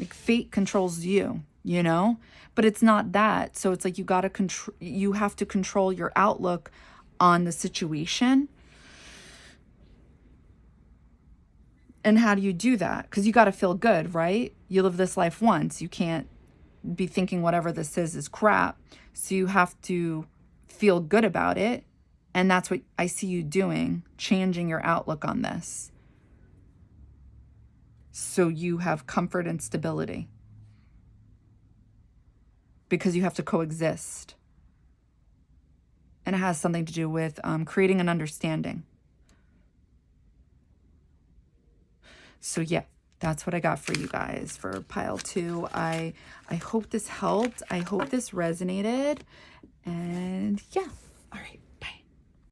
fate controls you, you know? But it's not that. So it's like you have to control your outlook on the situation. And how do you do that? Because you got to feel good, right? You live this life once. You can't be thinking whatever this is crap. So you have to feel good about it. And that's what I see you doing, changing your outlook on this. So you have comfort and stability. Because you have to coexist. And it has something to do with creating an understanding. So yeah, that's what I got for you guys for pile 2. I hope this helped. I hope this resonated. And yeah, all right.